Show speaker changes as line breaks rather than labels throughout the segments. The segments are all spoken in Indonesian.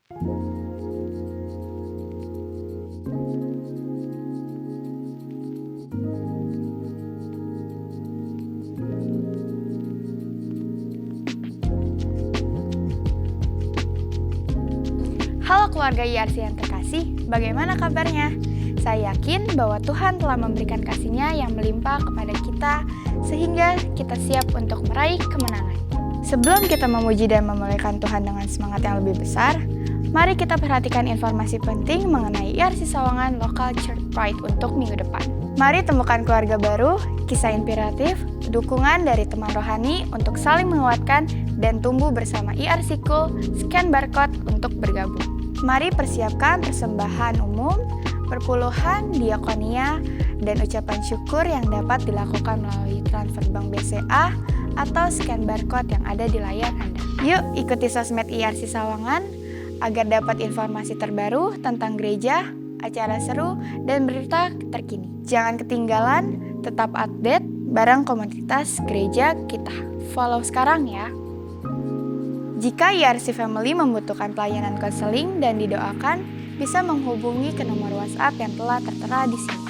Halo keluarga IRC yang terkasih, bagaimana kabarnya? Saya yakin bahwa Tuhan telah memberikan kasih-Nya yang melimpah kepada kita sehingga kita siap untuk meraih kemenangan. Sebelum kita memuji dan memuliakan Tuhan dengan semangat yang lebih besar, mari kita perhatikan informasi penting mengenai IRC Sawangan Local Church Pride untuk minggu depan. Mari temukan keluarga baru, kisah inspiratif, dukungan dari teman rohani untuk saling menguatkan dan tumbuh bersama IRC Cool, scan barcode untuk bergabung. Mari persiapkan persembahan umum, perpuluhan, diakonia, dan ucapan syukur yang dapat dilakukan melalui transfer bank BCA atau scan barcode yang ada di layar Anda. Yuk ikuti sosmed IRC Sawangan agar dapat informasi terbaru tentang gereja, acara seru, dan berita terkini. Jangan ketinggalan, tetap update bareng komunitas gereja kita. Follow sekarang ya. Jika IRC Family membutuhkan pelayanan konseling dan didoakan, bisa menghubungi ke nomor WhatsApp yang telah tertera di sini.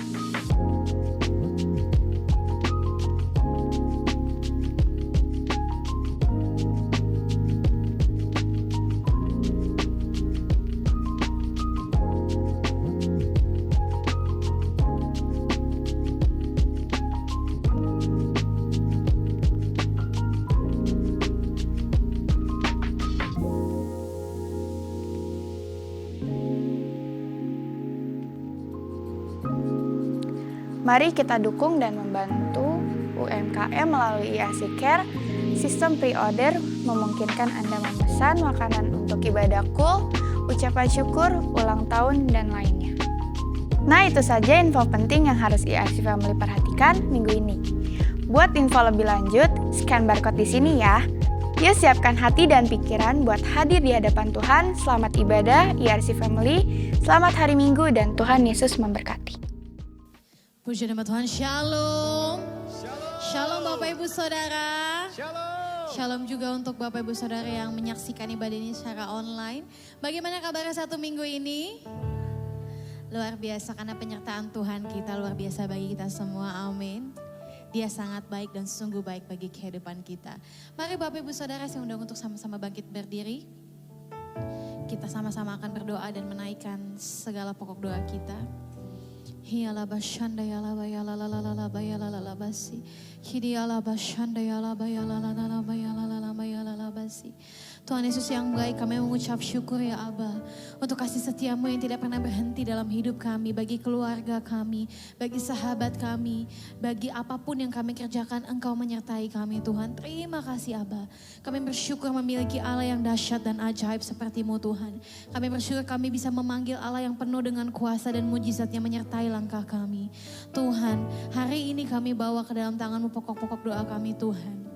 Mari kita dukung dan membantu UMKM melalui IRC Care. Sistem pre-order memungkinkan Anda memesan makanan untuk ibadah cool, ucapan syukur, ulang tahun, dan lainnya. Nah, itu saja info penting yang harus IRC Family perhatikan minggu ini. Buat info lebih lanjut, scan barcode di sini ya. Yuk siapkan hati dan pikiran buat hadir di hadapan Tuhan. Selamat ibadah IRC Family, selamat hari Minggu, dan Tuhan Yesus memberkati.
Puji nama Tuhan, Shalom. Shalom Bapak Ibu Saudara. Shalom juga untuk Bapak Ibu Saudara yang menyaksikan ibadah ini secara online. Bagaimana kabar satu minggu ini? Luar biasa karena penyertaan Tuhan kita luar biasa bagi kita semua, amin. Dia sangat baik dan sungguh baik bagi kehidupan kita. Mari Bapak Ibu Saudara saya undang untuk sama-sama bangkit berdiri. Kita sama-sama akan berdoa dan menaikkan segala pokok doa kita. Hiala bashanda yala bayala la la la la bayala la la basi. Hidiala bashanda yala bayala la la la bayala la la bayala la basi. Tuhan Yesus yang baik, kami mengucap syukur ya Aba untuk kasih setiamu yang tidak pernah berhenti dalam hidup kami, bagi keluarga kami, bagi sahabat kami, bagi apapun yang kami kerjakan, Engkau menyertai kami Tuhan. Terima kasih Aba. Kami bersyukur memiliki Allah yang dahsyat dan ajaib seperti-Mu Tuhan. Kami bersyukur kami bisa memanggil Allah yang penuh dengan kuasa dan mujizatnya menyertai langkah kami. Tuhan, hari ini kami bawa ke dalam tangan-Mu pokok-pokok doa kami Tuhan.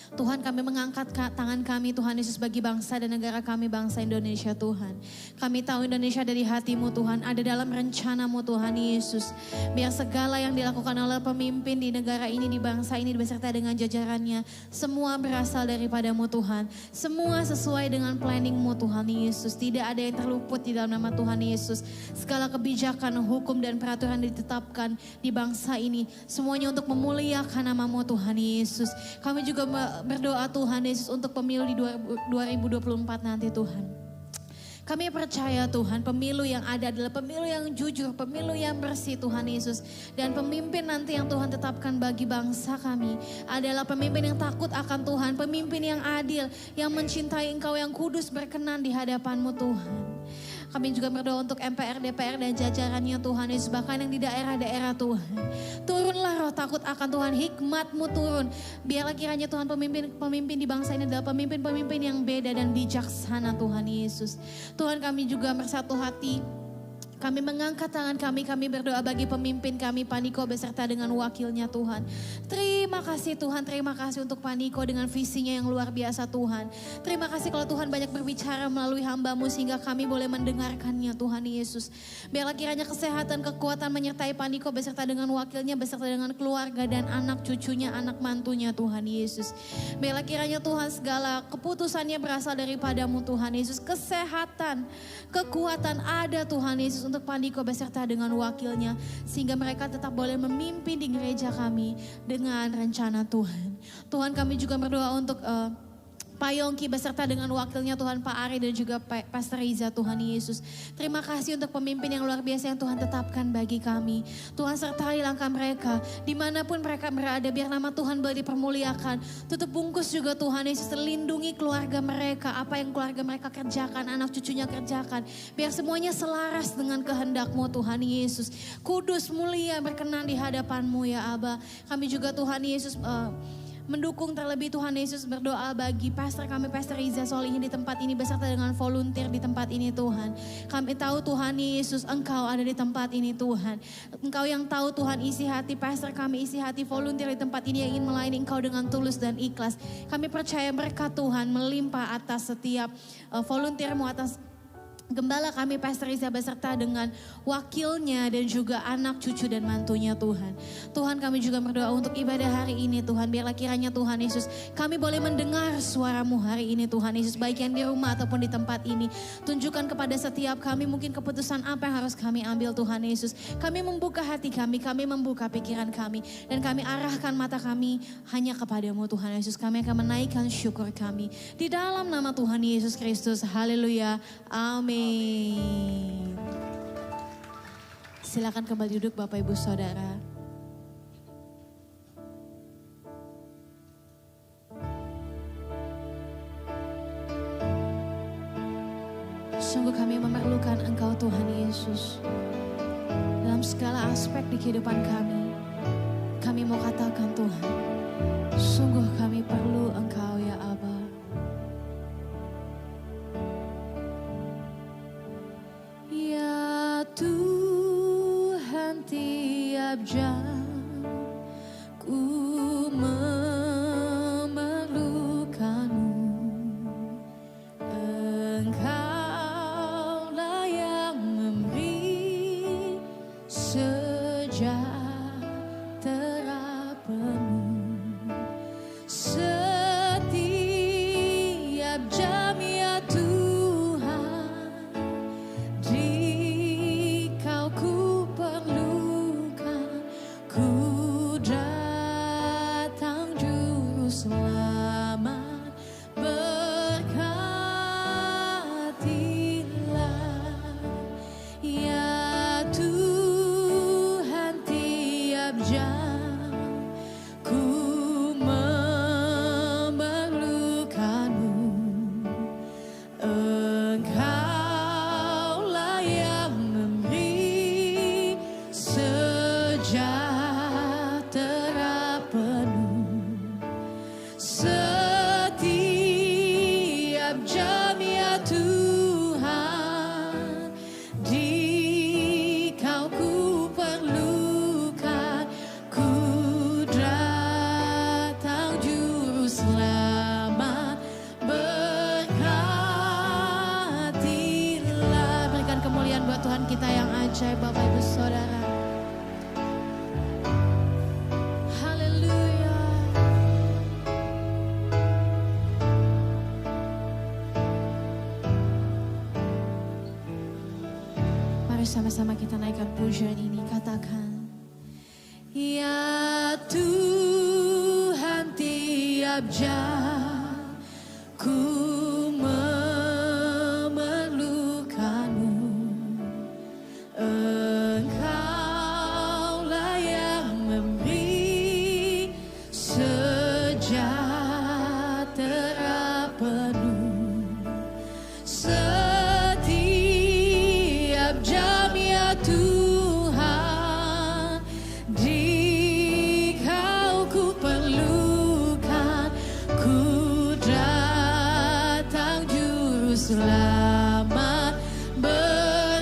Tuhan, kami mengangkat tangan kami Tuhan Yesus bagi bangsa dan negara kami, bangsa Indonesia Tuhan. Kami tahu Indonesia ada di hati-Mu Tuhan, ada dalam rencana-Mu Tuhan Yesus. Biar segala yang dilakukan oleh pemimpin di negara ini, di bangsa ini beserta dengan jajarannya, semua berasal daripada-Mu Tuhan. Semua sesuai dengan planning-Mu Tuhan Yesus. Tidak ada yang terluput di dalam nama Tuhan Yesus. Segala kebijakan, hukum dan peraturan ditetapkan di bangsa ini, semuanya untuk memuliakan nama-Mu Tuhan Yesus. Kami juga berdoa Tuhan Yesus untuk pemilu di 2024 nanti Tuhan. Kami percaya Tuhan pemilu yang ada adalah pemilu yang jujur, pemilu yang bersih Tuhan Yesus. Dan pemimpin nanti yang Tuhan tetapkan bagi bangsa kami adalah pemimpin yang takut akan Tuhan, pemimpin yang adil, yang mencintai Engkau, yang kudus berkenan di hadapan-Mu Tuhan. Kami juga berdoa untuk MPR, DPR dan jajarannya Tuhan Yesus, bahkan yang di daerah-daerah Tuhan. Turunlah roh takut akan Tuhan, hikmat-Mu turun. Biarlah kiranya Tuhan pemimpin di bangsa ini adalah pemimpin-pemimpin yang beda dan bijaksana Tuhan Yesus. Tuhan, kami juga bersatu hati. Kami mengangkat tangan kami berdoa bagi pemimpin kami, Paniko beserta dengan wakilnya Tuhan. Terima Terima kasih Tuhan, terima kasih untuk Pak Niko dengan visinya yang luar biasa Tuhan. Terima kasih kalau Tuhan banyak berbicara melalui hamba-Mu sehingga kami boleh mendengarkannya Tuhan Yesus. Biarlah kiranya kesehatan, kekuatan menyertai Pak Niko beserta dengan wakilnya, beserta dengan keluarga dan anak cucunya, anak mantunya Tuhan Yesus. Biarlah kiranya Tuhan segala keputusannya berasal daripada-Mu Tuhan Yesus. Kesehatan, kekuatan ada Tuhan Yesus untuk Pak Niko beserta dengan wakilnya. Sehingga mereka tetap boleh memimpin di gereja kami dengan rencana Tuhan. Tuhan, kami juga berdoa untuk Pak Yongki beserta dengan wakilnya Tuhan, Pak Ari dan juga Pastor Riza Tuhan Yesus. Terima kasih untuk pemimpin yang luar biasa yang Tuhan tetapkan bagi kami. Tuhan sertai langkah mereka dimanapun mereka berada, biar nama Tuhan boleh dipermuliakan. Tutup bungkus juga Tuhan Yesus, lindungi keluarga mereka, apa yang keluarga mereka kerjakan, anak cucunya kerjakan. Biar semuanya selaras dengan kehendak-Mu Tuhan Yesus. Kudus, mulia, berkenan di hadapan-Mu ya Aba. Kami juga Tuhan Yesus mendukung terlebih Tuhan Yesus, berdoa bagi pastor kami, Pastor Riza Solihin di tempat ini beserta dengan volunteer di tempat ini Tuhan. Kami tahu Tuhan Yesus, Engkau ada di tempat ini Tuhan. Engkau yang tahu Tuhan isi hati pastor kami, isi hati volunteer di tempat ini yang ingin melayani Engkau dengan tulus dan ikhlas. Kami percaya berkat Tuhan melimpah atas setiap volunteer-Mu, atas Gembala kami Pastor Riza beserta dengan wakilnya dan juga anak cucu dan mantunya Tuhan. Tuhan, kami juga berdoa untuk ibadah hari ini Tuhan. Biarlah kiranya Tuhan Yesus kami boleh mendengar suara-Mu hari ini Tuhan Yesus. Baik yang di rumah ataupun di tempat ini. Tunjukkan kepada setiap kami mungkin keputusan apa yang harus kami ambil Tuhan Yesus. Kami membuka hati kami membuka pikiran kami. Dan kami arahkan mata kami hanya kepada-Mu Tuhan Yesus. Kami akan menaikkan syukur kami. Di dalam nama Tuhan Yesus Kristus. Haleluya. Amin. Silakan kembali duduk Bapak Ibu Saudara. Sungguh kami memerlukan Engkau Tuhan Yesus. Dalam segala aspek di kehidupan kami. Kami mau katakan Tuhan, sungguh kami perlu Engkau ya Aba. Ya Tuhan, tiap jam ku memerlukan-Mu. Engkaulah yang memberi sejahtera penuh. Setiap jam ya Tuhan, di Kau ku perlukan. Ku datang juru selamat, berkatilah ya Tuhan, tiap jam ku memerlukan-Mu. Engkaulah yang memberi sejahtera penuh. Setiap jam ya Tuhan, di Kau ku perlukan. Ku datang juru selamat, berkatilah. Berikan kemuliaan buat Tuhan kita yang ajaib Bapak Ibu Saudara. Haleluya. Mari sama-sama kita naikkan pujian ini, katakan. Ya Tuhan, tiap jam ku memerlukan-Mu. Engkaulah yang memberi sejahtera penuh. Setiap jam ya Tuhan, di Kau ku perlukan. Ku datang juru selamat, berkatilah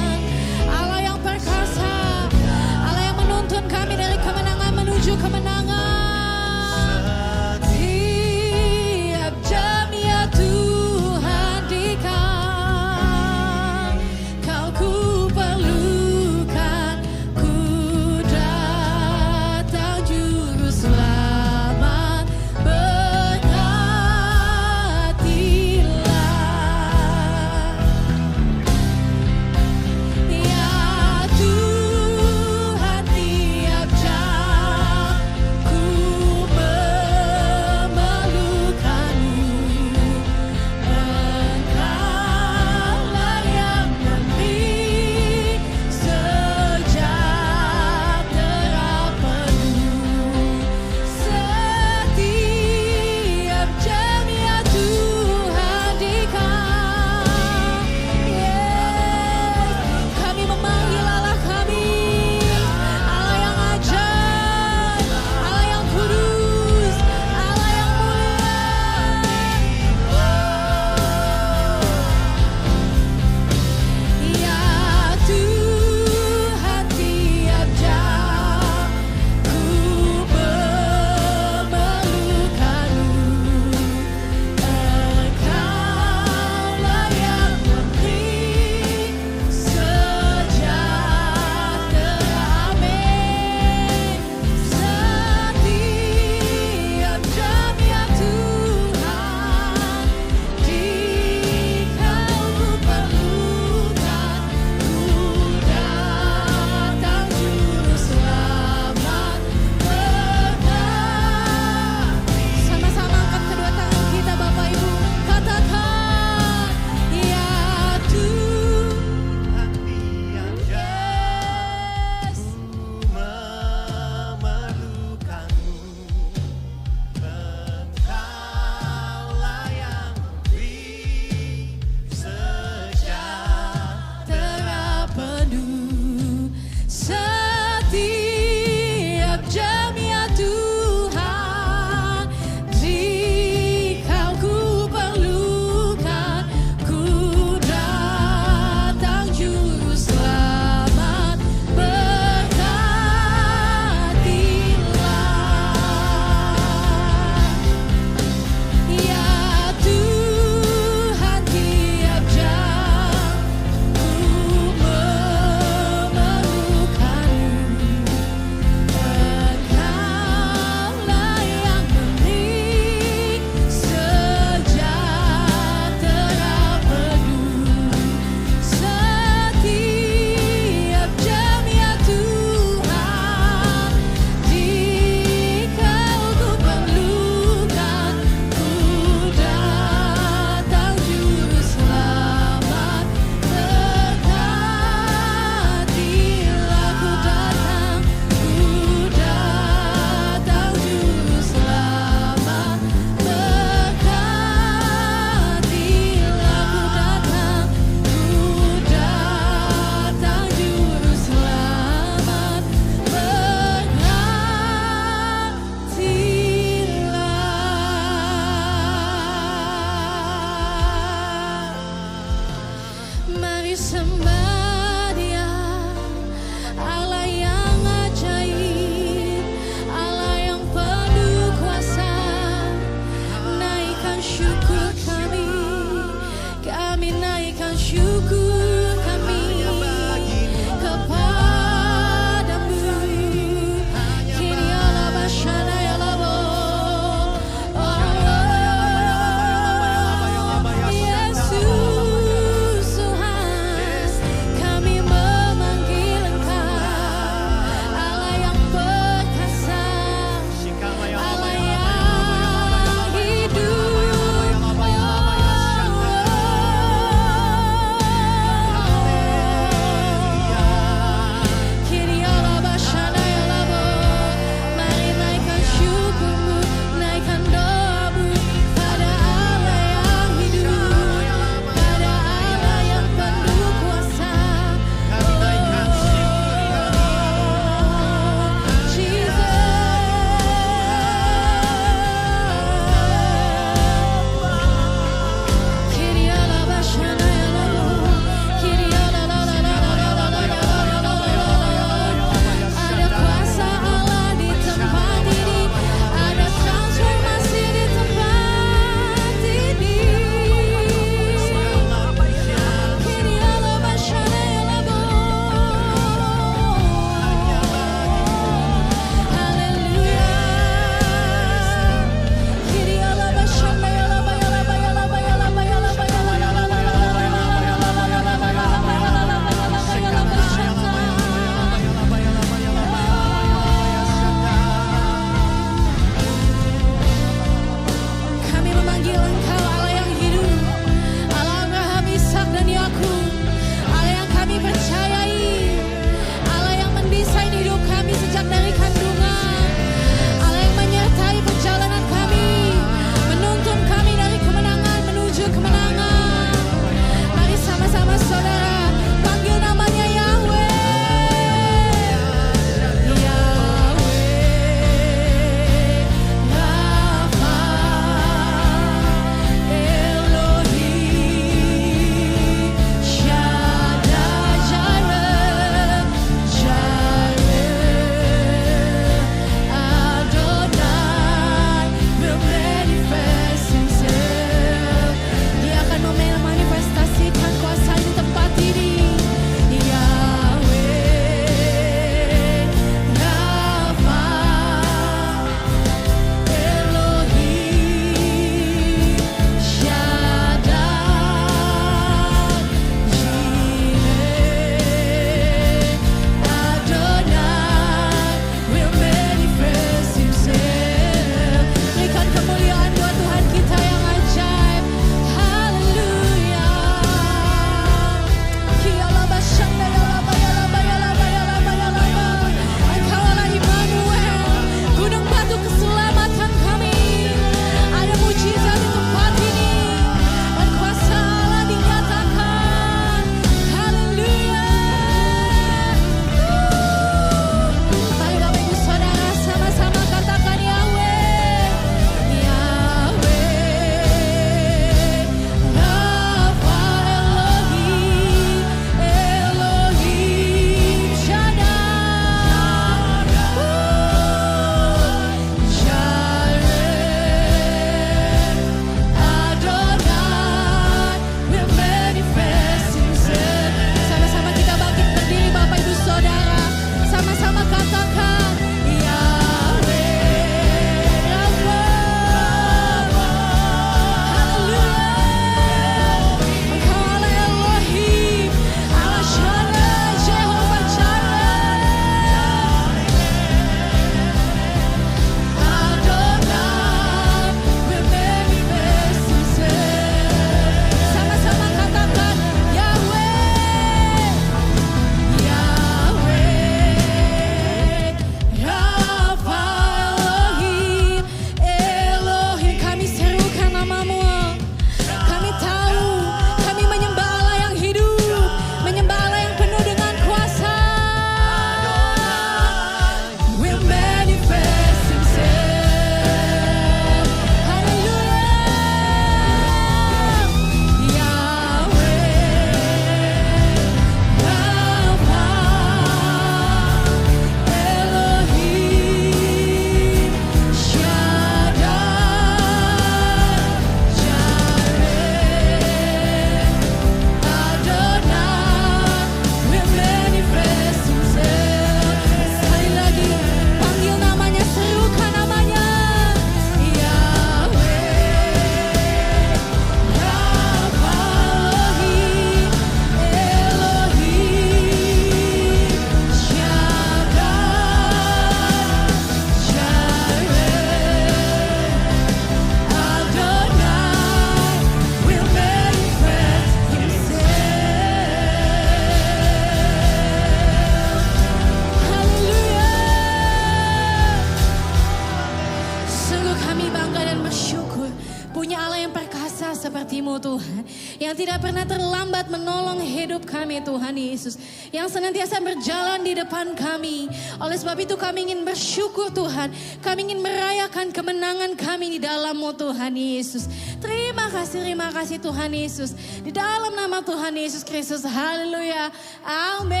punya Allah yang perkasa seperti-Mu Tuhan. Yang tidak pernah terlambat menolong hidup kami Tuhan Yesus. Yang senantiasa berjalan di depan kami. Oleh sebab itu kami ingin bersyukur Tuhan. Kami ingin merayakan kemenangan kami di dalam-Mu Tuhan Yesus. Terima kasih Tuhan Yesus. Di dalam nama Tuhan Yesus Kristus. Haleluya. Amin.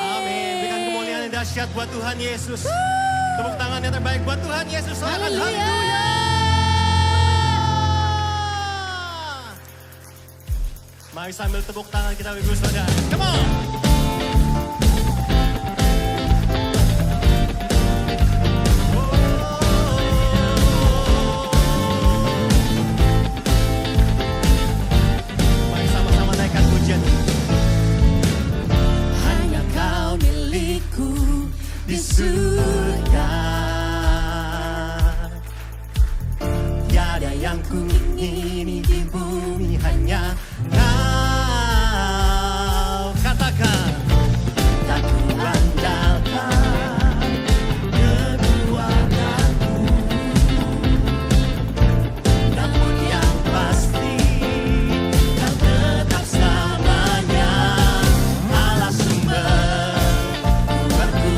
Amin. Berikan kemuliaan yang dahsyat buat Tuhan Yesus. Tepuk tangan yang terbaik buat Tuhan Yesus. Sorakan haleluya. Mari sambil tepuk tangan kita Ibu Saudara. Come on. Mari sama-sama naikkan pujian. Hanya Kau milikku di surga. Tiada yang ku ingini di bumi, hanya Kau. Katakan, tak ku andalkan kekuatanku, namun yang pasti Kau tetap selamanya Allah sumber kuatku,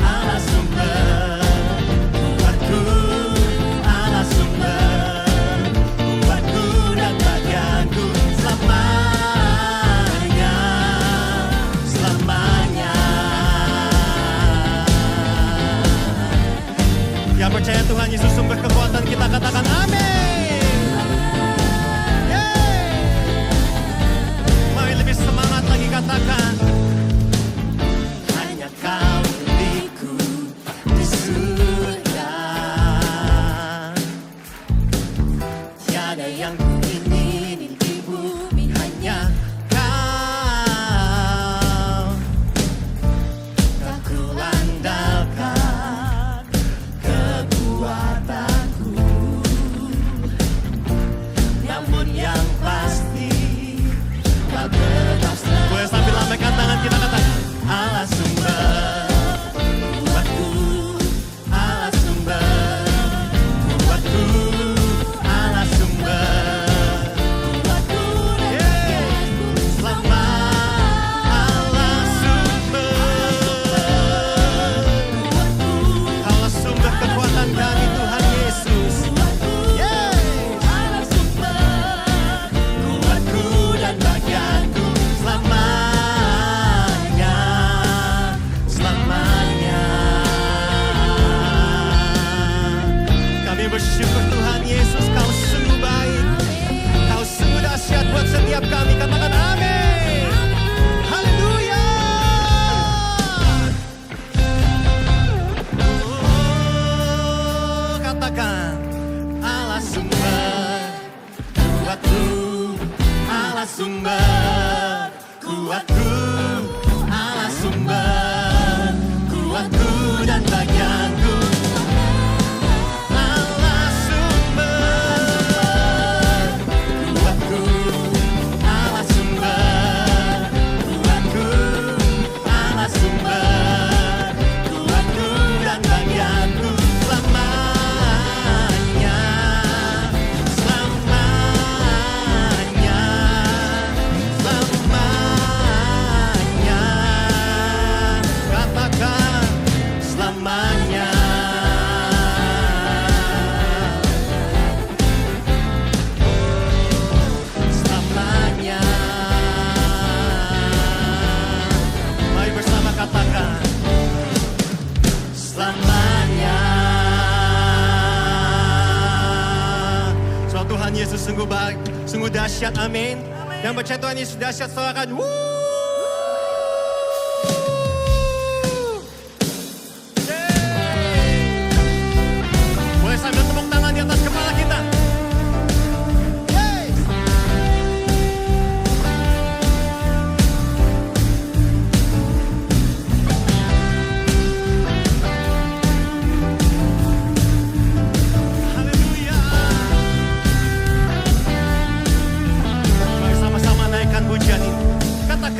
Allah sumber kuatku, Allah sumber kuatku dan bagianku selamanya, selamanya. Yang percaya Tuhan Yesus sumber kekuatan kita, katakan amin. Yeay. Mari lebih semangat lagi katakan, hanya Kau milikku di surga. Tiada yang ku ingini di bumi, hanya Kau. Tak ku andalkan kekuatanku, namun yang pasti Kau tetap selamanya. Boleh sambil lambaikan tangan kita katakan, Allah sumber kuatku, Allah sumber kuatku, Allah sumber kuatku dan bagianku selama. Allah sumber kuatku, Allah sumber kekuatan kami Tuhan Yesus. Yeay. Allah sumber kuatku dan bagianku selamanya, selamanya. Kami bersyukur Tuhan Yesus, Kau sungguh baik, Kau sungguh dahsyat buat setiap kami. Katakan amin. Haleluya. Oh, katakan, Allah sumber kuatku, Allah sumber kuatku, Allah sumber kuatku dan bagianku. Allah sumber kuatku, Allah sumber kuatku, Allah sumber kuatku dan bagianku selamanya, selamanya, selamanya. Katakan selamanya. Selamanya. Mari bersama katakan selamanya. Soal Tuhan Yesus sungguh baik, sungguh dahsyat, amin. Yang percaya Tuhan Yesus dahsyat, soalkan boleh sambil tepuk tangan di atas kepala kita. Yeay. Haleluya. Mari sama-sama naikkan pujian ini. Katakan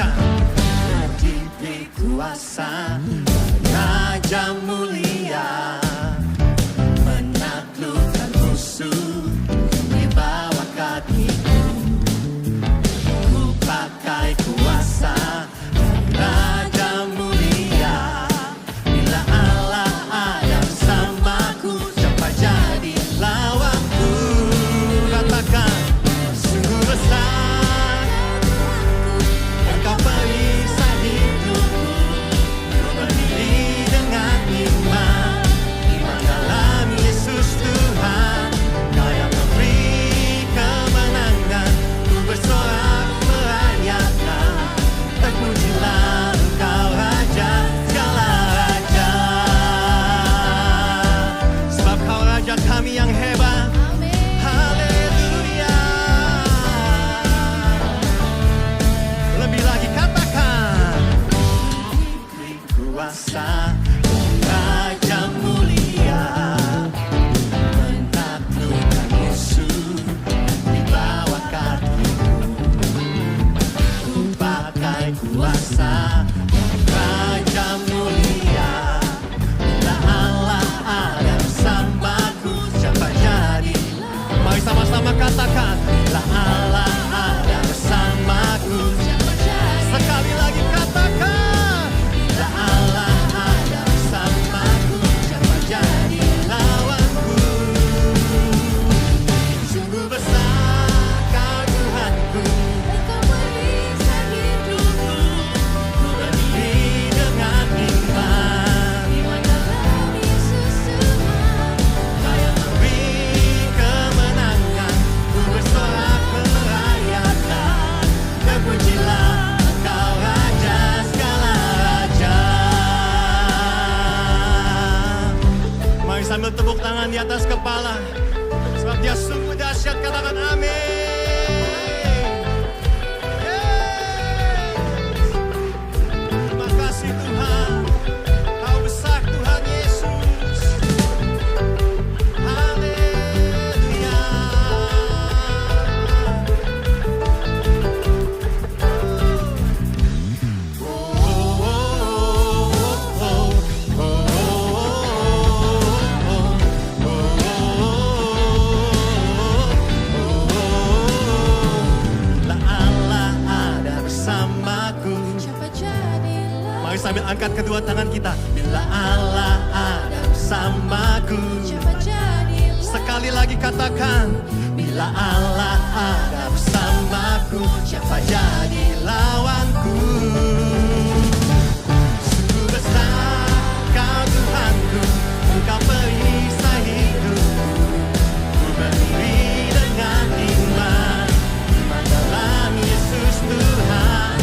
Mari sambil tepuk tangan di atas kepala. Sebab dia sungguh dahsyat, katakan amin. Yes. Terima kasih Tuhan. Kau besar Tuhan Yesus. Haleluya. Mari sambil angkat kedua tangan kita. Bila Allah ada bersamaku. Sekali lagi katakan. Bila Allah ada bersamaku, siapa jadi lawanku? Sungguh besar Kau Tuhanku, Engkau perisai hidupku. Ku berdiri dengan iman dalam Yesus Tuhan.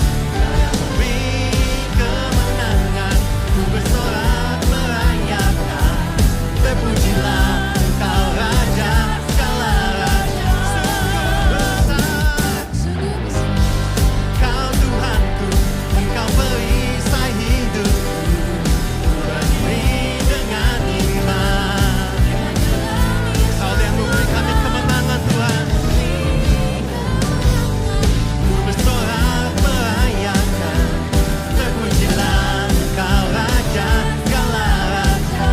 Terpujilah Engkau Raja, segala raja. Sungguh besar Kau Tuhanku, Engkau perisai hidupku. Berdiri dengan iman. Kau yang memberi kami kemenangan Tuhan. Ku bersorak merayakan. Terpujilah Engkau Raja, segala raja.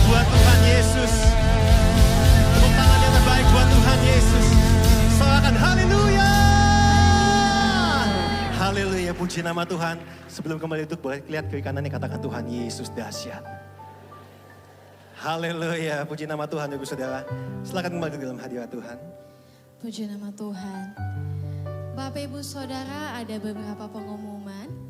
Buat Tuhan Yesus. Tepuk tangan yang terbaik buat Tuhan Yesus. Soalkan haleluya. Haleluya, puji nama Tuhan. Sebelum kembali duduk, boleh lihat kiri kanannya, katakan Tuhan Yesus dahsyat. Haleluya, puji nama Tuhan Ibu Saudara. Silakan kembali ke dalam hadirat Tuhan.
Puji nama Tuhan. Bapak Ibu Saudara, ada beberapa pengumuman.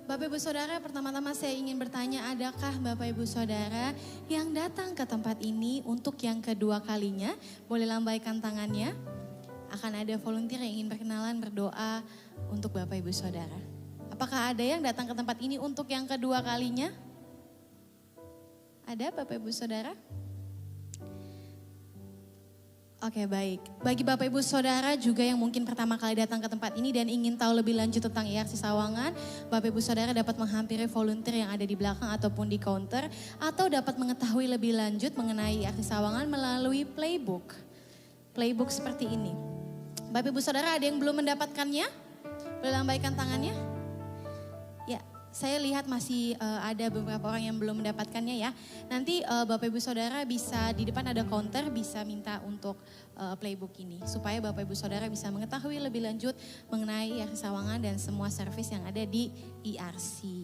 Bapak Ibu Saudara, pertama-tama saya ingin bertanya, adakah Bapak Ibu Saudara yang datang ke tempat ini untuk yang kedua kalinya? Boleh lambaikan tangannya. Akan ada volunteer yang ingin berkenalan, berdoa untuk Bapak Ibu Saudara. Apakah ada yang datang ke tempat ini untuk yang kedua kalinya? Ada Bapak Ibu Saudara? Oke, baik. Bagi Bapak Ibu Saudara juga yang mungkin pertama kali datang ke tempat ini dan ingin tahu lebih lanjut tentang IRC Sawangan, Bapak Ibu Saudara dapat menghampiri volunteer yang ada di belakang ataupun di counter, atau dapat mengetahui lebih lanjut mengenai IRC Sawangan melalui playbook. Playbook seperti ini. Bapak Ibu Saudara, ada yang belum mendapatkannya? Boleh lambaikan tangannya? Ya, saya lihat masih ada beberapa orang yang belum mendapatkannya ya. Nanti Bapak Ibu Saudara bisa di depan ada counter, bisa minta untuk playbook ini. Supaya Bapak Ibu Saudara bisa mengetahui lebih lanjut mengenai IRC Sawangan dan semua service yang ada di IRC.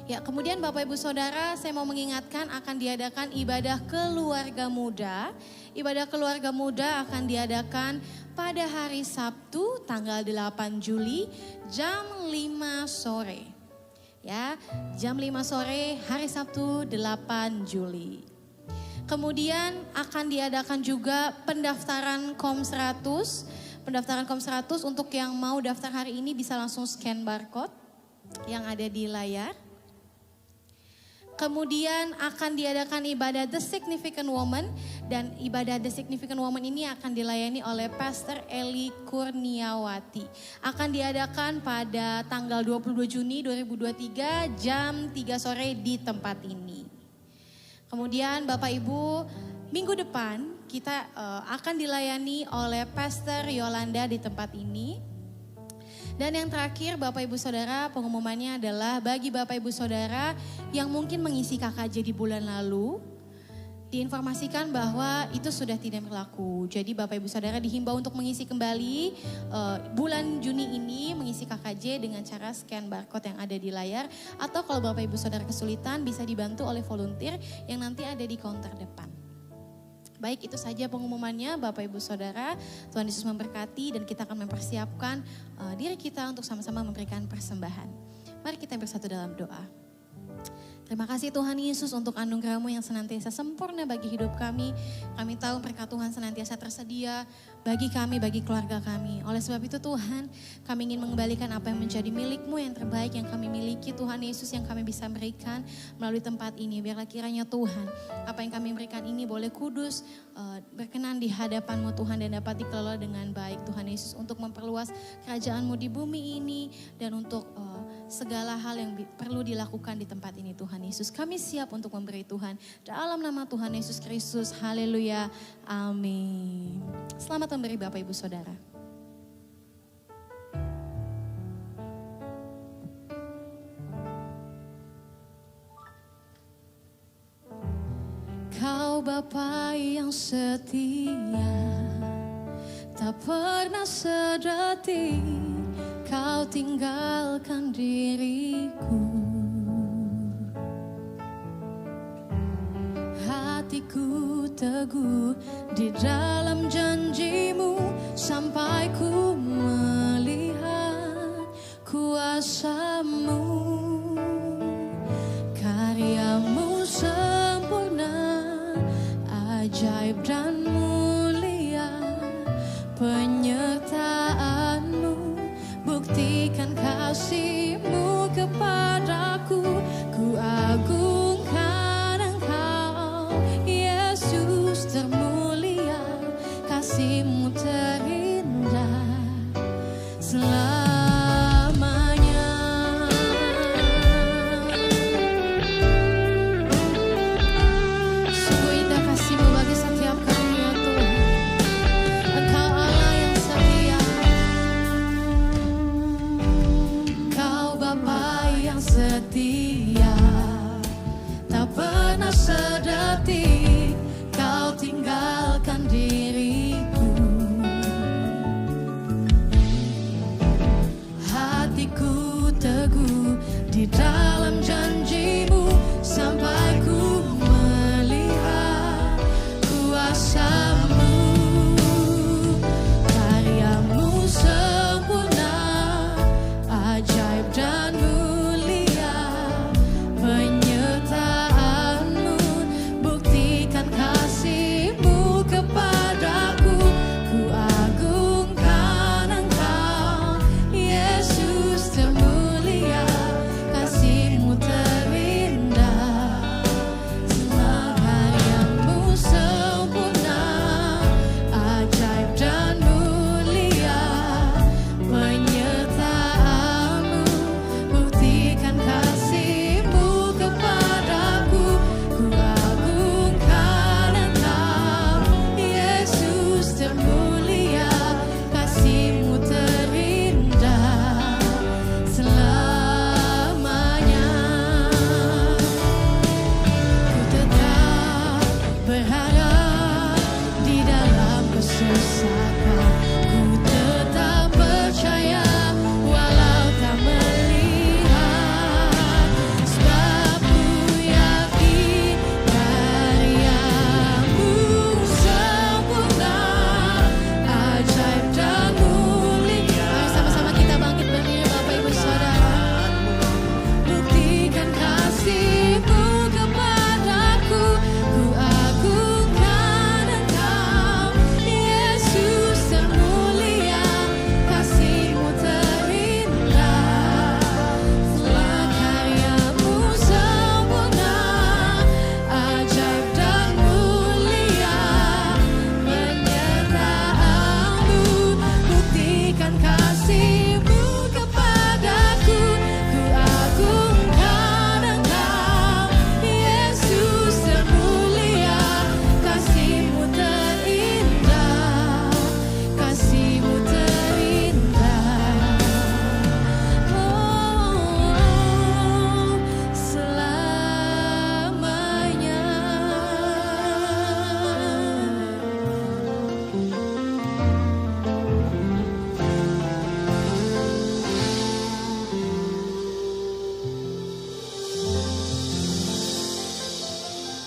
Ya, kemudian Bapak Ibu Saudara, saya mau mengingatkan akan diadakan ibadah keluarga muda. Ibadah keluarga muda akan diadakan pada hari Sabtu tanggal 8 Juli jam 5 sore. Ya, jam 5 sore hari Sabtu 8 Juli. Kemudian akan diadakan juga pendaftaran KOM 100. Pendaftaran KOM 100 untuk yang mau daftar hari ini bisa langsung scan barcode yang ada di layar. Kemudian akan diadakan ibadah The Significant Woman, dan ibadah The Significant Woman ini akan dilayani oleh Pastor Eli Kurniawati. Akan diadakan pada tanggal 22 Juni 2023 jam 3 sore di tempat ini. Kemudian Bapak Ibu, minggu depan kita akan dilayani oleh Pastor Yolanda di tempat ini. Dan yang terakhir Bapak Ibu Saudara, pengumumannya adalah bagi Bapak Ibu Saudara yang mungkin mengisi KKJ di bulan lalu, diinformasikan bahwa itu sudah tidak berlaku. Jadi Bapak Ibu Saudara dihimbau untuk mengisi kembali bulan Juni ini, mengisi KKJ dengan cara scan barcode yang ada di layar. Atau kalau Bapak Ibu Saudara kesulitan bisa dibantu oleh volunteer yang nanti ada di counter depan. Baik, itu saja pengumumannya Bapak Ibu Saudara. Tuhan Yesus memberkati dan kita akan mempersiapkan diri kita untuk sama-sama memberikan persembahan. Mari kita bersatu dalam doa. Terima kasih Tuhan Yesus untuk anugerah-Mu yang senantiasa sempurna bagi hidup kami. Kami tahu berkat Tuhan senantiasa tersedia bagi kami, bagi keluarga kami. Oleh sebab itu Tuhan, kami ingin mengembalikan apa yang menjadi milik-Mu yang terbaik yang kami miliki. Tuhan Yesus, yang kami bisa berikan melalui tempat ini. Biarlah kiranya Tuhan, apa yang kami berikan ini boleh kudus, berkenan di hadapan-Mu Tuhan dan dapat dikelola dengan baik Tuhan Yesus. Untuk memperluas kerajaan-Mu di bumi ini dan untuk segala hal yang perlu dilakukan di tempat ini Tuhan Yesus. Kami siap untuk memberi Tuhan. Dalam nama Tuhan Yesus Kristus. Haleluya. Amin. Selamat memberi Bapak Ibu Saudara. Kau Bapa yang setia, tak pernah sedetik Kau tinggalkan diriku. Hatiku teguh di dalam janji-Mu sampai ku melihat kuasa-Mu. Karya-Mu sempurna, ajaib dan mulia. Penyertaan-Mu, buktikan kasih-Mu kepadaku. Ku agungkan Engkau, Yesus termulia. Kasih-Mu terindah selamanya. Sungguh indah kasih-Mu bagi setiap kami ya Tuhan. Engkau Allah yang setia. Kau Bapa yang setia, tak pernah sedetik Kau tinggalkan diriku. Hatiku teguh di dalam janji-Mu sampai ku melihat kuasa-Mu. Karya-Mu sempurna, ajaib dan mulia. Penyertaan-Mu, buktikan kasih-Mu kepadaku. Ku agungkan Engkau, Yesus termulia. Kasih-Mu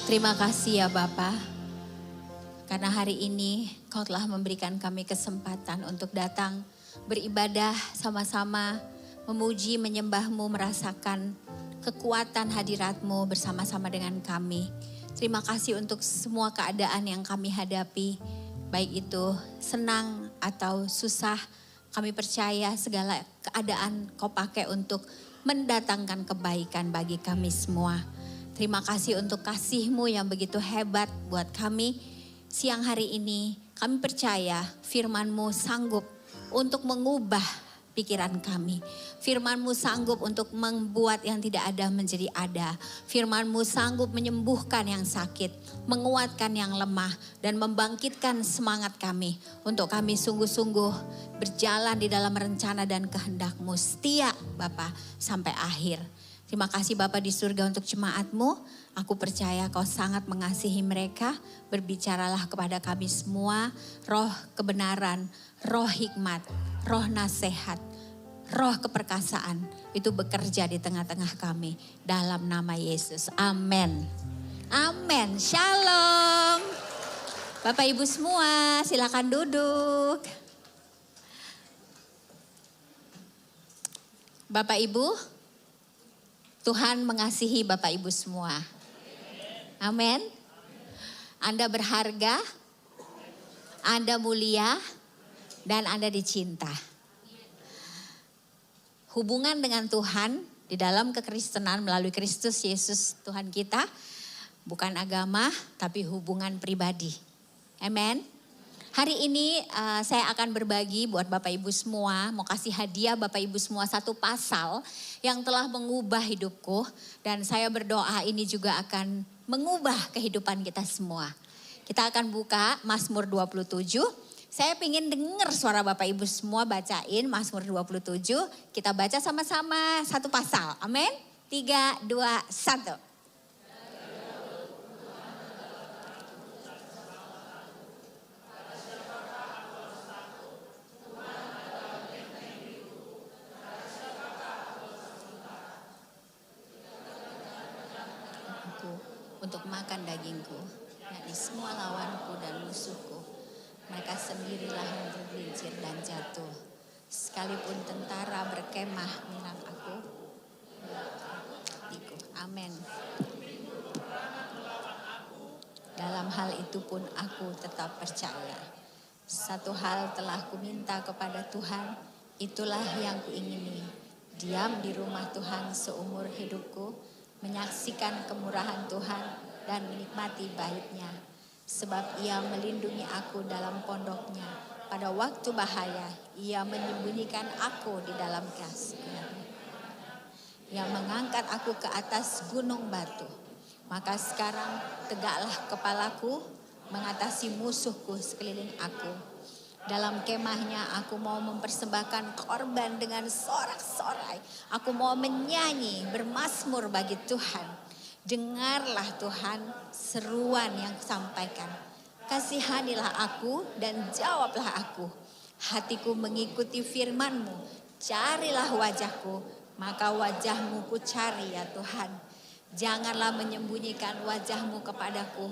Terima kasih ya Bapa, karena hari ini Kau telah memberikan kami kesempatan untuk datang beribadah sama-sama, memuji, menyembah-Mu, merasakan kekuatan hadirat-Mu bersama-sama dengan kami. Terima kasih untuk semua keadaan yang kami hadapi, baik itu senang atau susah. Kami percaya segala keadaan Kau pakai untuk mendatangkan kebaikan bagi kami semua. Terima kasih untuk kasih-Mu yang begitu hebat buat kami. Siang hari ini kami percaya firman-Mu sanggup untuk mengubah pikiran kami. Firman-Mu sanggup untuk membuat yang tidak ada menjadi ada. Firman-Mu sanggup menyembuhkan yang sakit, menguatkan yang lemah, dan membangkitkan semangat kami. Untuk kami sungguh-sungguh berjalan di dalam rencana dan kehendak-Mu setia Bapa sampai akhir. Terima kasih Bapa di surga untuk jemaat-Mu. Aku percaya Kau sangat mengasihi mereka. Berbicaralah kepada kami semua. Roh kebenaran, roh hikmat, roh nasihat, roh keperkasaan. Itu bekerja di tengah-tengah kami. Dalam nama Yesus. Amin. Amin. Shalom. Bapak Ibu semua silakan duduk. Bapak Ibu, Tuhan mengasihi Bapak Ibu semua. Amin. Anda berharga, Anda mulia, dan Anda dicinta. Hubungan dengan Tuhan di dalam kekristenan melalui Kristus Yesus Tuhan kita bukan agama tapi hubungan pribadi. Amin. Hari ini saya akan berbagi buat Bapak Ibu semua, mau kasih hadiah Bapak Ibu semua satu pasal yang telah mengubah hidupku. Dan saya berdoa ini juga akan mengubah kehidupan kita semua. Kita akan buka Mazmur 27. Saya ingin dengar suara Bapak Ibu semua bacain Mazmur 27. Kita baca sama-sama satu pasal. Amin. 3, 2, 1. Untuk makan dagingku, yakni semua lawanku dan musuhku. Mereka sendirilah yang tergelincir dan jatuh. Sekalipun tentara berkemah menyerang aku. Amin. Dalam hal itu pun aku tetap percaya. Satu hal telah kuminta kepada Tuhan, itulah yang kuingini. Diam di rumah Tuhan seumur hidupku, menyaksikan kemurahan Tuhan dan menikmati baitnya. Sebab Ia melindungi aku dalam pondoknya. Pada waktu bahaya, Ia menyembunyikan aku di dalam kasih-Nya. Ia mengangkat aku ke atas gunung batu. Maka sekarang tegaklah kepalaku, mengatasi musuhku sekeliling aku. Dalam kemahnya aku mau mempersembahkan korban dengan sorak-sorai. Aku mau menyanyi, bermazmur bagi Tuhan. Dengarlah Tuhan seruan yang kusampaikan. Kasihanilah aku dan jawablah aku. Hatiku mengikuti firman-Mu. Carilah wajah-Ku, maka wajah-Mu ku cari ya Tuhan. Janganlah menyembunyikan wajah-Mu kepadaku.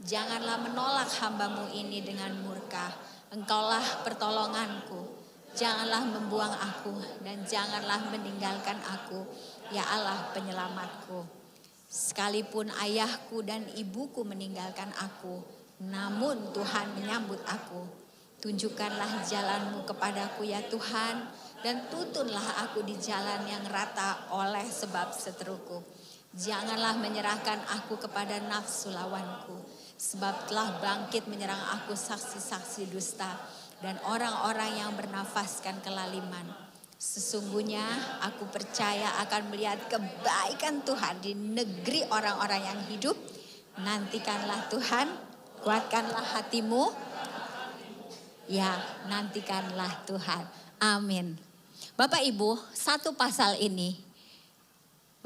Janganlah menolak hamba-Mu ini dengan murka. Engkaulah pertolonganku, janganlah membuang aku dan janganlah meninggalkan aku, ya Allah penyelamatku. Sekalipun ayahku dan ibuku meninggalkan aku, namun Tuhan menyambut aku. Tunjukkanlah jalan-Mu kepadaku ya Tuhan, dan tuntunlah aku di jalan yang rata oleh sebab seteruku. Janganlah menyerahkan aku kepada nafsu lawanku. Sebab telah bangkit menyerang aku saksi-saksi dusta dan orang-orang yang bernafaskan kelaliman. Sesungguhnya aku percaya akan melihat kebaikan Tuhan di negeri orang-orang yang hidup. Nantikanlah Tuhan, kuatkanlah hatimu. Ya, nantikanlah Tuhan. Amin. Bapak Ibu, satu pasal ini,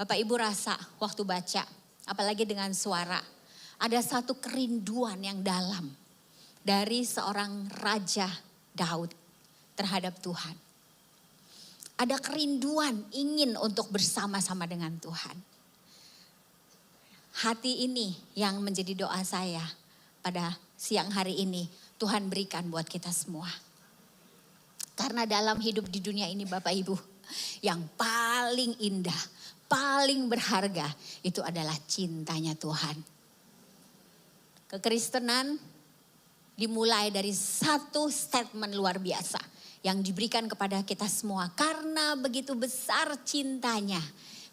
Bapak Ibu rasa waktu baca, apalagi dengan suara, ada satu kerinduan yang dalam dari seorang Raja Daud terhadap Tuhan. Ada kerinduan ingin untuk bersama-sama dengan Tuhan. hati ini yang menjadi doa saya pada siang hari ini. Tuhan berikan buat kita semua. Karena dalam hidup di dunia ini Bapak Ibu, yang paling indah, paling berharga itu adalah cintanya Tuhan. Kekristenan dimulai dari satu statement luar biasa yang diberikan kepada kita semua. Karena begitu besar cintanya,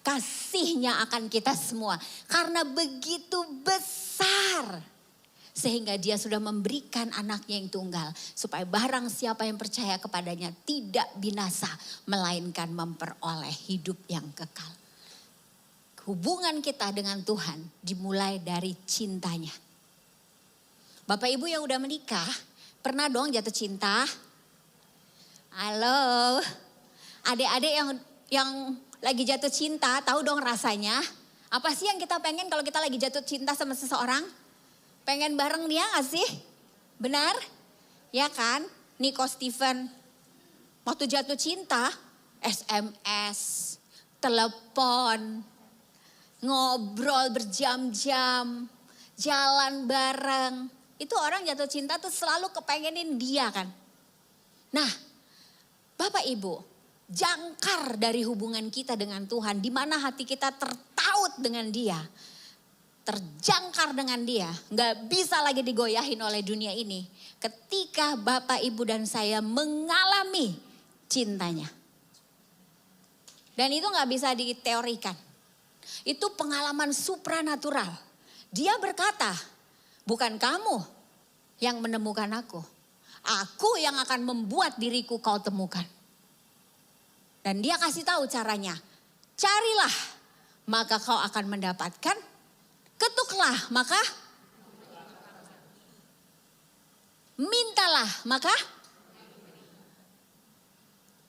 kasihnya akan kita semua. Karena begitu besar, sehingga dia sudah memberikan anaknya yang tunggal. Supaya barang siapa yang percaya kepadanya tidak binasa, melainkan memperoleh hidup yang kekal. Hubungan kita dengan Tuhan dimulai dari cintanya. Bapak Ibu yang udah menikah, pernah dong jatuh cinta? Halo, adik-adik yang lagi jatuh cinta, tahu dong rasanya? Apa sih yang kita pengen kalau kita lagi jatuh cinta sama seseorang? Pengen bareng dia gak sih? Benar? Ya kan? Nico Steven, waktu jatuh cinta, SMS, telepon, ngobrol berjam-jam, jalan bareng. Itu orang jatuh cinta tuh selalu kepengenin dia kan. Nah, Bapak Ibu, jangkar dari hubungan kita dengan Tuhan, di mana hati kita tertaut dengan dia, terjangkar dengan dia, nggak bisa lagi digoyahin oleh dunia ini. Ketika Bapak, Ibu dan saya mengalami cintanya. Dan itu nggak bisa diteorikan. Itu pengalaman supranatural. Dia berkata, bukan kamu yang menemukan aku yang akan membuat diriku kau temukan. Dan dia kasih tahu caranya. Carilah, maka kau akan mendapatkan. Ketuklah, maka mintalah, maka.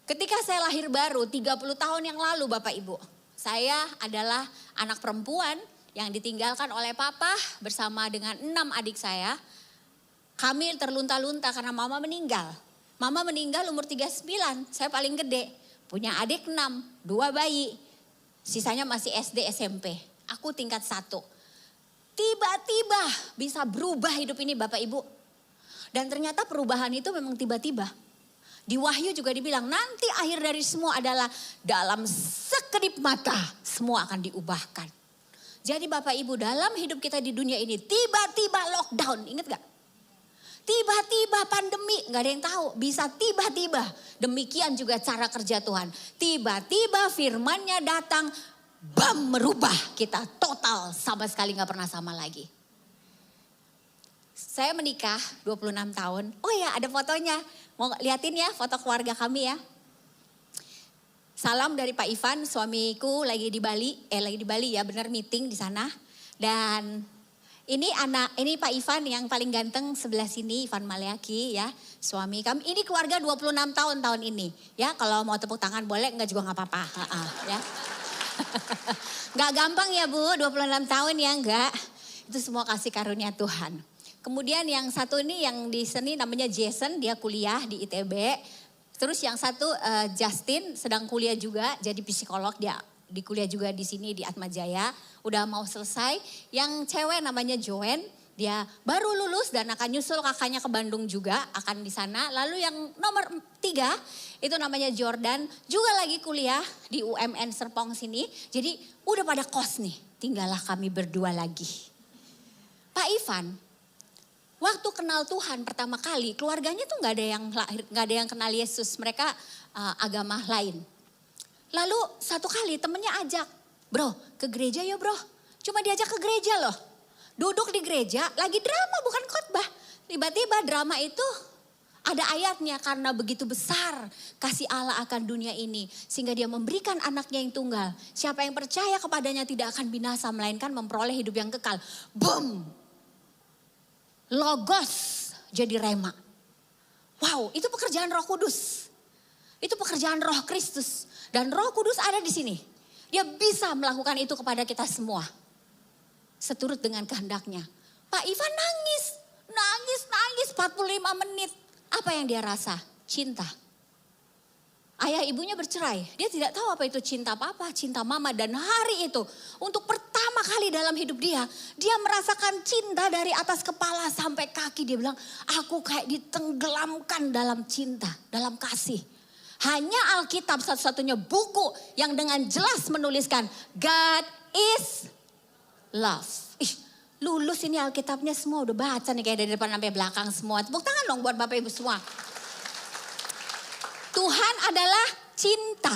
Ketika saya lahir baru 30 tahun yang lalu Bapak Ibu. Saya adalah anak perempuan yang ditinggalkan oleh papa bersama dengan 6 adik saya. Kami terlunta-lunta karena mama meninggal. Mama meninggal umur 39, saya paling gede. Punya adik 6, 2 bayi. Sisanya masih SD, SMP. Aku tingkat 1. Tiba-tiba bisa berubah hidup ini Bapak Ibu. Dan ternyata perubahan itu memang tiba-tiba. Di Wahyu juga dibilang nanti akhir dari semua adalah dalam sekedip mata semua akan diubahkan. Jadi Bapak Ibu dalam hidup kita di dunia ini tiba-tiba lockdown, ingat gak? Tiba-tiba pandemi, gak ada yang tahu, bisa tiba-tiba. Demikian juga cara kerja Tuhan. Tiba-tiba firman-Nya datang, bam, merubah kita total, sama sekali gak pernah sama lagi. Saya menikah 26 tahun, oh ya ada fotonya, mau liatin ya foto keluarga kami ya. Salam dari Pak Ivan, suamiku lagi di Bali ya, benar meeting di sana. Dan ini Pak Ivan yang paling ganteng sebelah sini, Ivan Maleaki ya, suami kami. Ini keluarga 26 tahun ini ya. Kalau mau tepuk tangan boleh, enggak juga enggak apa-apa. Ya. Enggak gampang ya Bu, 26 tahun ya enggak. Itu semua kasih karunia Tuhan. Kemudian yang satu ini yang di sini namanya Jason, dia kuliah di ITB. Terus yang satu Justin sedang kuliah juga jadi psikolog, dia di kuliah juga di sini di Atmajaya, udah mau selesai. Yang cewek namanya Joanne, dia baru lulus dan akan nyusul kakaknya ke Bandung juga, akan di sana. Lalu yang nomor 3 itu namanya Jordan, juga lagi kuliah di UMN Serpong sini. Jadi udah pada kos nih, tinggallah kami berdua lagi. Pak Ivan, waktu kenal Tuhan pertama kali, keluarganya tuh nggak ada yang kenal Yesus, mereka agama lain. Lalu satu kali temennya ajak, bro ke gereja ya bro. Cuma diajak ke gereja loh. Duduk di gereja, lagi drama bukan khotbah. Tiba-tiba drama itu ada ayatnya, karena begitu besar kasih Allah akan dunia ini. Sehingga dia memberikan anaknya yang tunggal. Siapa yang percaya kepadanya tidak akan binasa, melainkan memperoleh hidup yang kekal. Boom! Logos jadi rema. Wow, itu pekerjaan Roh Kudus. Itu pekerjaan Roh Kristus. Dan Roh Kudus ada di sini. Dia bisa melakukan itu kepada kita semua. Seturut dengan kehendaknya. Pak Ivan nangis 45 menit. Apa yang dia rasa? Cinta. Ayah ibunya bercerai. Dia tidak tahu apa itu cinta papa, cinta mama. Dan hari itu untuk pertama kali dalam hidup dia merasakan cinta dari atas kepala sampai kaki. Dia bilang, aku kayak ditenggelamkan dalam cinta, dalam kasih. Hanya Alkitab satu-satunya buku yang dengan jelas menuliskan God is love. Ih, lulus ini Alkitabnya semua udah baca nih kayak dari depan sampai belakang semua. Tepuk tangan dong buat Bapak Ibu semua. Tuhan adalah cinta.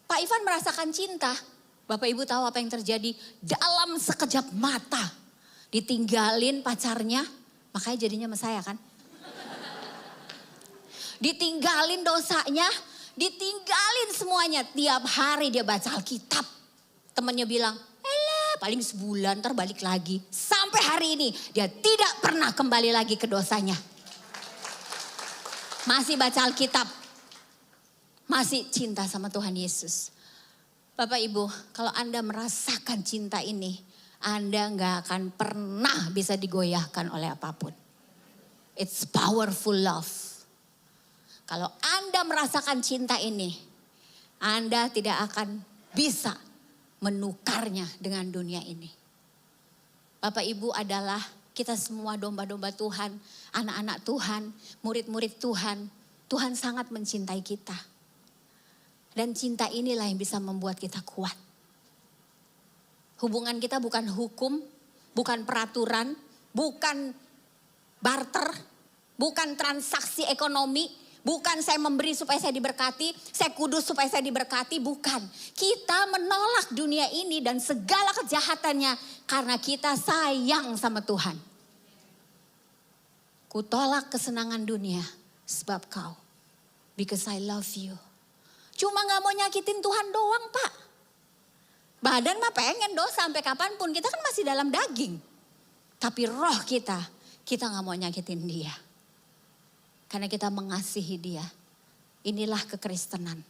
Pak Ivan merasakan cinta. Bapak Ibu tahu apa yang terjadi? Dalam sekejap mata. Ditinggalin pacarnya. Makanya jadinya sama saya kan. Ditinggalin dosanya. Ditinggalin semuanya. Tiap hari dia baca Alkitab. Temannya bilang, paling sebulan ntar balik lagi. Sampai hari ini dia tidak pernah kembali lagi ke dosanya. Masih baca Alkitab. Masih cinta sama Tuhan Yesus. Bapak Ibu, kalau Anda merasakan cinta ini, Anda gak akan pernah bisa digoyahkan oleh apapun. It's powerful love. Kalau Anda merasakan cinta ini, Anda tidak akan bisa menukarnya dengan dunia ini. Bapak Ibu adalah kita semua domba-domba Tuhan, anak-anak Tuhan, murid-murid Tuhan. Tuhan sangat mencintai kita. Dan cinta inilah yang bisa membuat kita kuat. Hubungan kita bukan hukum, bukan peraturan, bukan barter, bukan transaksi ekonomi, bukan saya memberi supaya saya diberkati, saya kudus supaya saya diberkati, bukan. Kita menolak dunia ini dan segala kejahatannya karena kita sayang sama Tuhan. Kutolak kesenangan dunia sebab kau. Because I love you. Cuma gak mau nyakitin Tuhan doang Pak. Badan mah pengen dosa sampai kapanpun. Kita kan masih dalam daging. Tapi roh kita gak mau nyakitin dia. Karena kita mengasihi dia. Inilah kekristenan.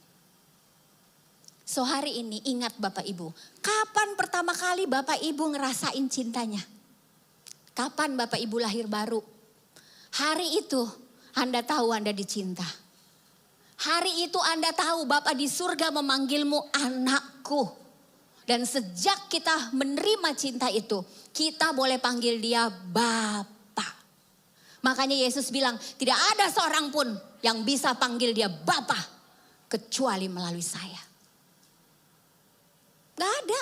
So hari ini ingat Bapak Ibu. Kapan pertama kali Bapak Ibu ngerasain cintanya? Kapan Bapak Ibu lahir baru? Hari itu Anda tahu Anda dicinta. Hari itu Anda tahu Bapa di surga memanggilmu anakku. Dan sejak kita menerima cinta itu, kita boleh panggil dia Bapa. Makanya Yesus bilang, tidak ada seorang pun yang bisa panggil dia Bapa kecuali melalui saya. Gak ada.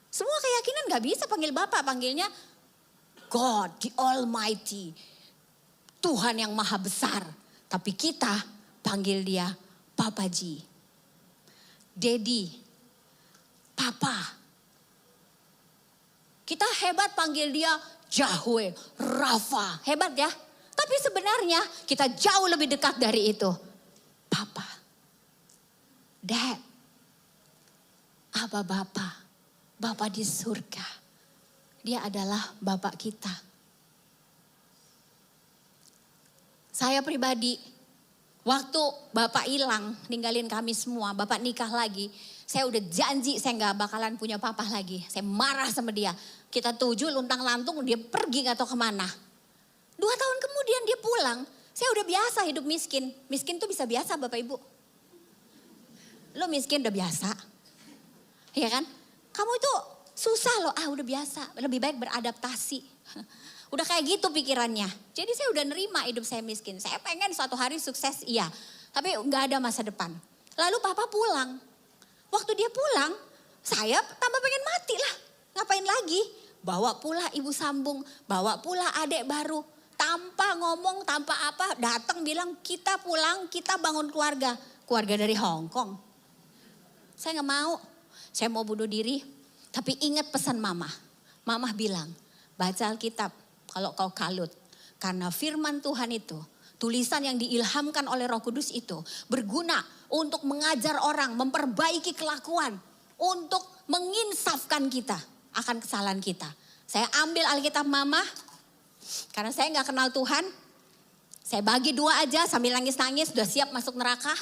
Semua keyakinan gak bisa panggil Bapa, panggilnya God, the Almighty. Tuhan yang maha besar. Tapi kita panggil dia Papaji. Daddy. Papa. Kita hebat panggil dia Yahweh, Rafa. Hebat ya. Tapi sebenarnya kita jauh lebih dekat dari itu. Papa. Dad. Abba Bapa. Bapa di surga. Dia adalah Bapak kita. Saya pribadi, waktu Bapak hilang, ninggalin kami semua, Bapak nikah lagi. Saya udah janji saya gak bakalan punya papa lagi. Saya marah sama dia. Kita tuju luntang lantung, dia pergi gak tahu kemana. 2 tahun kemudian dia pulang. Saya udah biasa hidup miskin. Miskin tuh bisa biasa Bapak Ibu. Lo miskin udah biasa. Iya kan? Kamu itu susah loh, udah biasa. Lebih baik beradaptasi. Udah kayak gitu pikirannya. Jadi saya udah nerima hidup saya miskin. Saya pengen suatu hari sukses, iya. Tapi gak ada masa depan. Lalu papa pulang. Waktu dia pulang, saya tambah pengen mati lah. Ngapain lagi? Bawa pula ibu sambung, bawa pula adik baru. Tanpa ngomong, tanpa apa, datang bilang kita pulang, kita bangun keluarga. Keluarga dari Hong Kong. Saya gak mau. Saya mau bunuh diri. Tapi ingat pesan mama. Mama bilang, baca Alkitab. Kalau kau kalut. Karena firman Tuhan itu, tulisan yang diilhamkan oleh Roh Kudus itu berguna untuk mengajar orang, memperbaiki kelakuan. Untuk menginsafkan kita akan kesalahan kita. Saya ambil Alkitab mama, karena saya gak kenal Tuhan. Saya bagi 2 aja sambil nangis-nangis, sudah siap masuk neraka.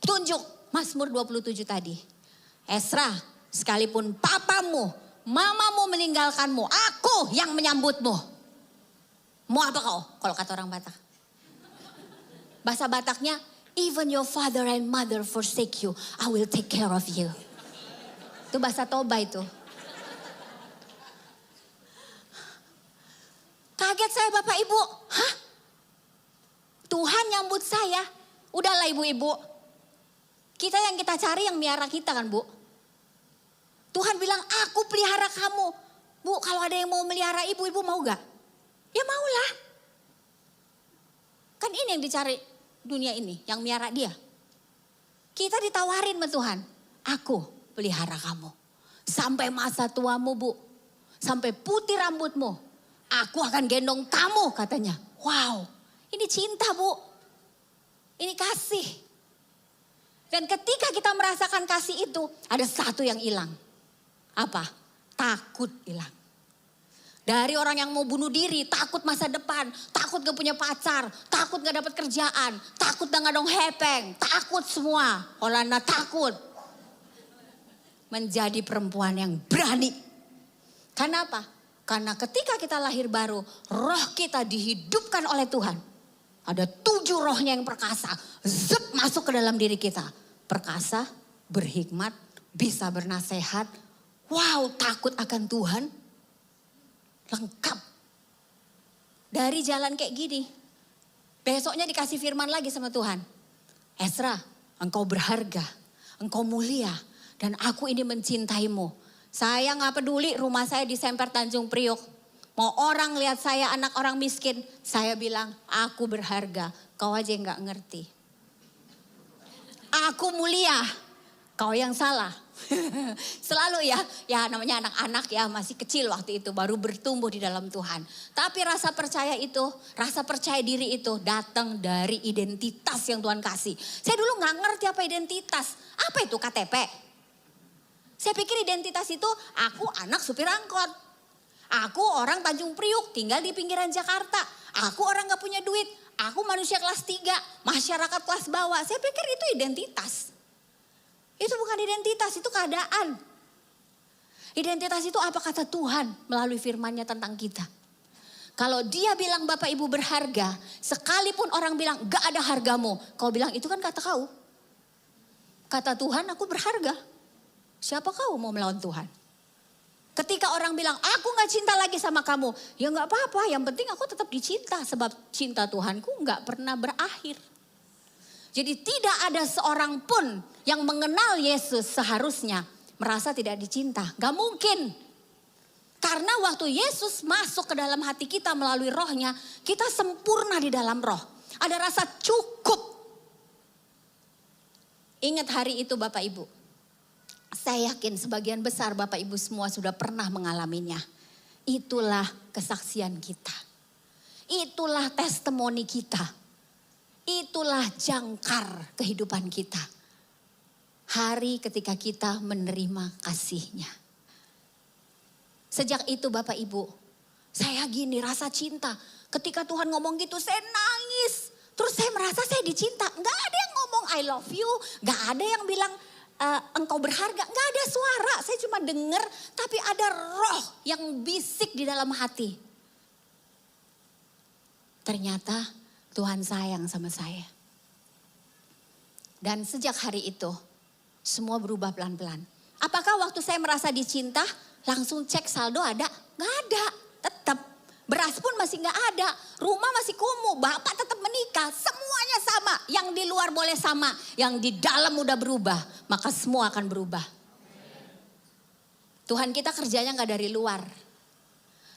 Tunjuk Mazmur 27 tadi. Esra, sekalipun papamu, mamamu meninggalkanmu, aku yang menyambutmu. Mau apa kau? Kalau kata orang Batak. Bahasa Bataknya, even your father and mother forsake you, I will take care of you. Itu bahasa Toba itu. Kaget saya Bapak Ibu. Hah? Tuhan nyambut saya. Udahlah ibu-ibu. Kita yang kita cari yang miara kita kan Bu. Tuhan bilang aku pelihara kamu. Bu kalau ada yang mau melihara ibu-ibu mau gak? Ya maulah. Kan ini yang dicari dunia ini. Yang miara dia. Kita ditawarin sama Tuhan. Aku pelihara kamu. Sampai masa tuamu Bu. Sampai putih rambutmu. Aku akan gendong kamu katanya. Wow, ini cinta Bu. Ini kasih. Dan ketika kita merasakan kasih itu, ada satu yang hilang. Apa? Takut hilang. Dari orang yang mau bunuh diri, takut masa depan, takut gak punya pacar, takut gak dapat kerjaan, takut gak dong hepeng, takut semua. Olana takut. Menjadi perempuan yang berani. Kenapa? Karena ketika kita lahir baru, roh kita dihidupkan oleh Tuhan. Ada 7 rohnya yang perkasa, zep masuk ke dalam diri kita. Perkasa, berhikmat, bisa bernasehat. Wow, takut akan Tuhan. Lengkap. Dari jalan kayak gini. Besoknya dikasih firman lagi sama Tuhan. Ezra, engkau berharga, engkau mulia, dan aku ini mencintaimu. Saya gak peduli rumah saya di Semper Tanjung Priok. Mau orang lihat saya anak orang miskin. Saya bilang aku berharga. Kau aja yang gak ngerti. Aku mulia. Kau yang salah. Selalu ya namanya anak-anak ya masih kecil waktu itu. Baru bertumbuh di dalam Tuhan. Tapi rasa percaya itu, rasa percaya diri itu datang dari identitas yang Tuhan kasih. Saya dulu gak ngerti apa identitas. Apa itu KTP? Saya pikir identitas itu aku anak supir angkot. Aku orang Tanjung Priuk tinggal di pinggiran Jakarta. Aku orang gak punya duit. Aku manusia kelas 3, masyarakat kelas bawah. Saya pikir itu identitas. Itu bukan identitas, itu keadaan. Identitas itu apa kata Tuhan melalui firman-Nya tentang kita. Kalau dia bilang Bapak Ibu berharga, sekalipun orang bilang gak ada hargamu. Kau bilang itu kan kata kau. Kata Tuhan aku berharga. Siapa kau mau melawan Tuhan? Ketika orang bilang, aku gak cinta lagi sama kamu. Ya gak apa-apa, yang penting aku tetap dicinta. Sebab cinta Tuhanku gak pernah berakhir. Jadi tidak ada seorang pun yang mengenal Yesus seharusnya merasa tidak dicinta. Gak mungkin. Karena waktu Yesus masuk ke dalam hati kita melalui rohnya, kita sempurna di dalam roh. Ada rasa cukup. Ingat hari itu Bapak Ibu. Saya yakin sebagian besar Bapak Ibu semua sudah pernah mengalaminya. Itulah kesaksian kita. Itulah testimoni kita. Itulah jangkar kehidupan kita. Hari ketika kita menerima kasih-Nya. Sejak itu Bapak Ibu, saya gini rasa cinta. Ketika Tuhan ngomong gitu saya nangis. Terus saya merasa saya dicinta. Gak ada yang ngomong I love you. Gak ada yang bilang engkau berharga. Gak ada suara, saya cuma dengar. Tapi ada roh yang bisik di dalam hati. Ternyata Tuhan sayang sama saya. Dan sejak hari itu, semua berubah pelan-pelan. Apakah waktu saya merasa dicinta, langsung cek saldo ada? Gak ada, tetap. Beras pun masih gak ada, rumah masih kumuh, bapak tetap menikah, semuanya sama. Yang di luar boleh sama, yang di dalam udah berubah, maka semua akan berubah. Tuhan kita kerjanya gak dari luar,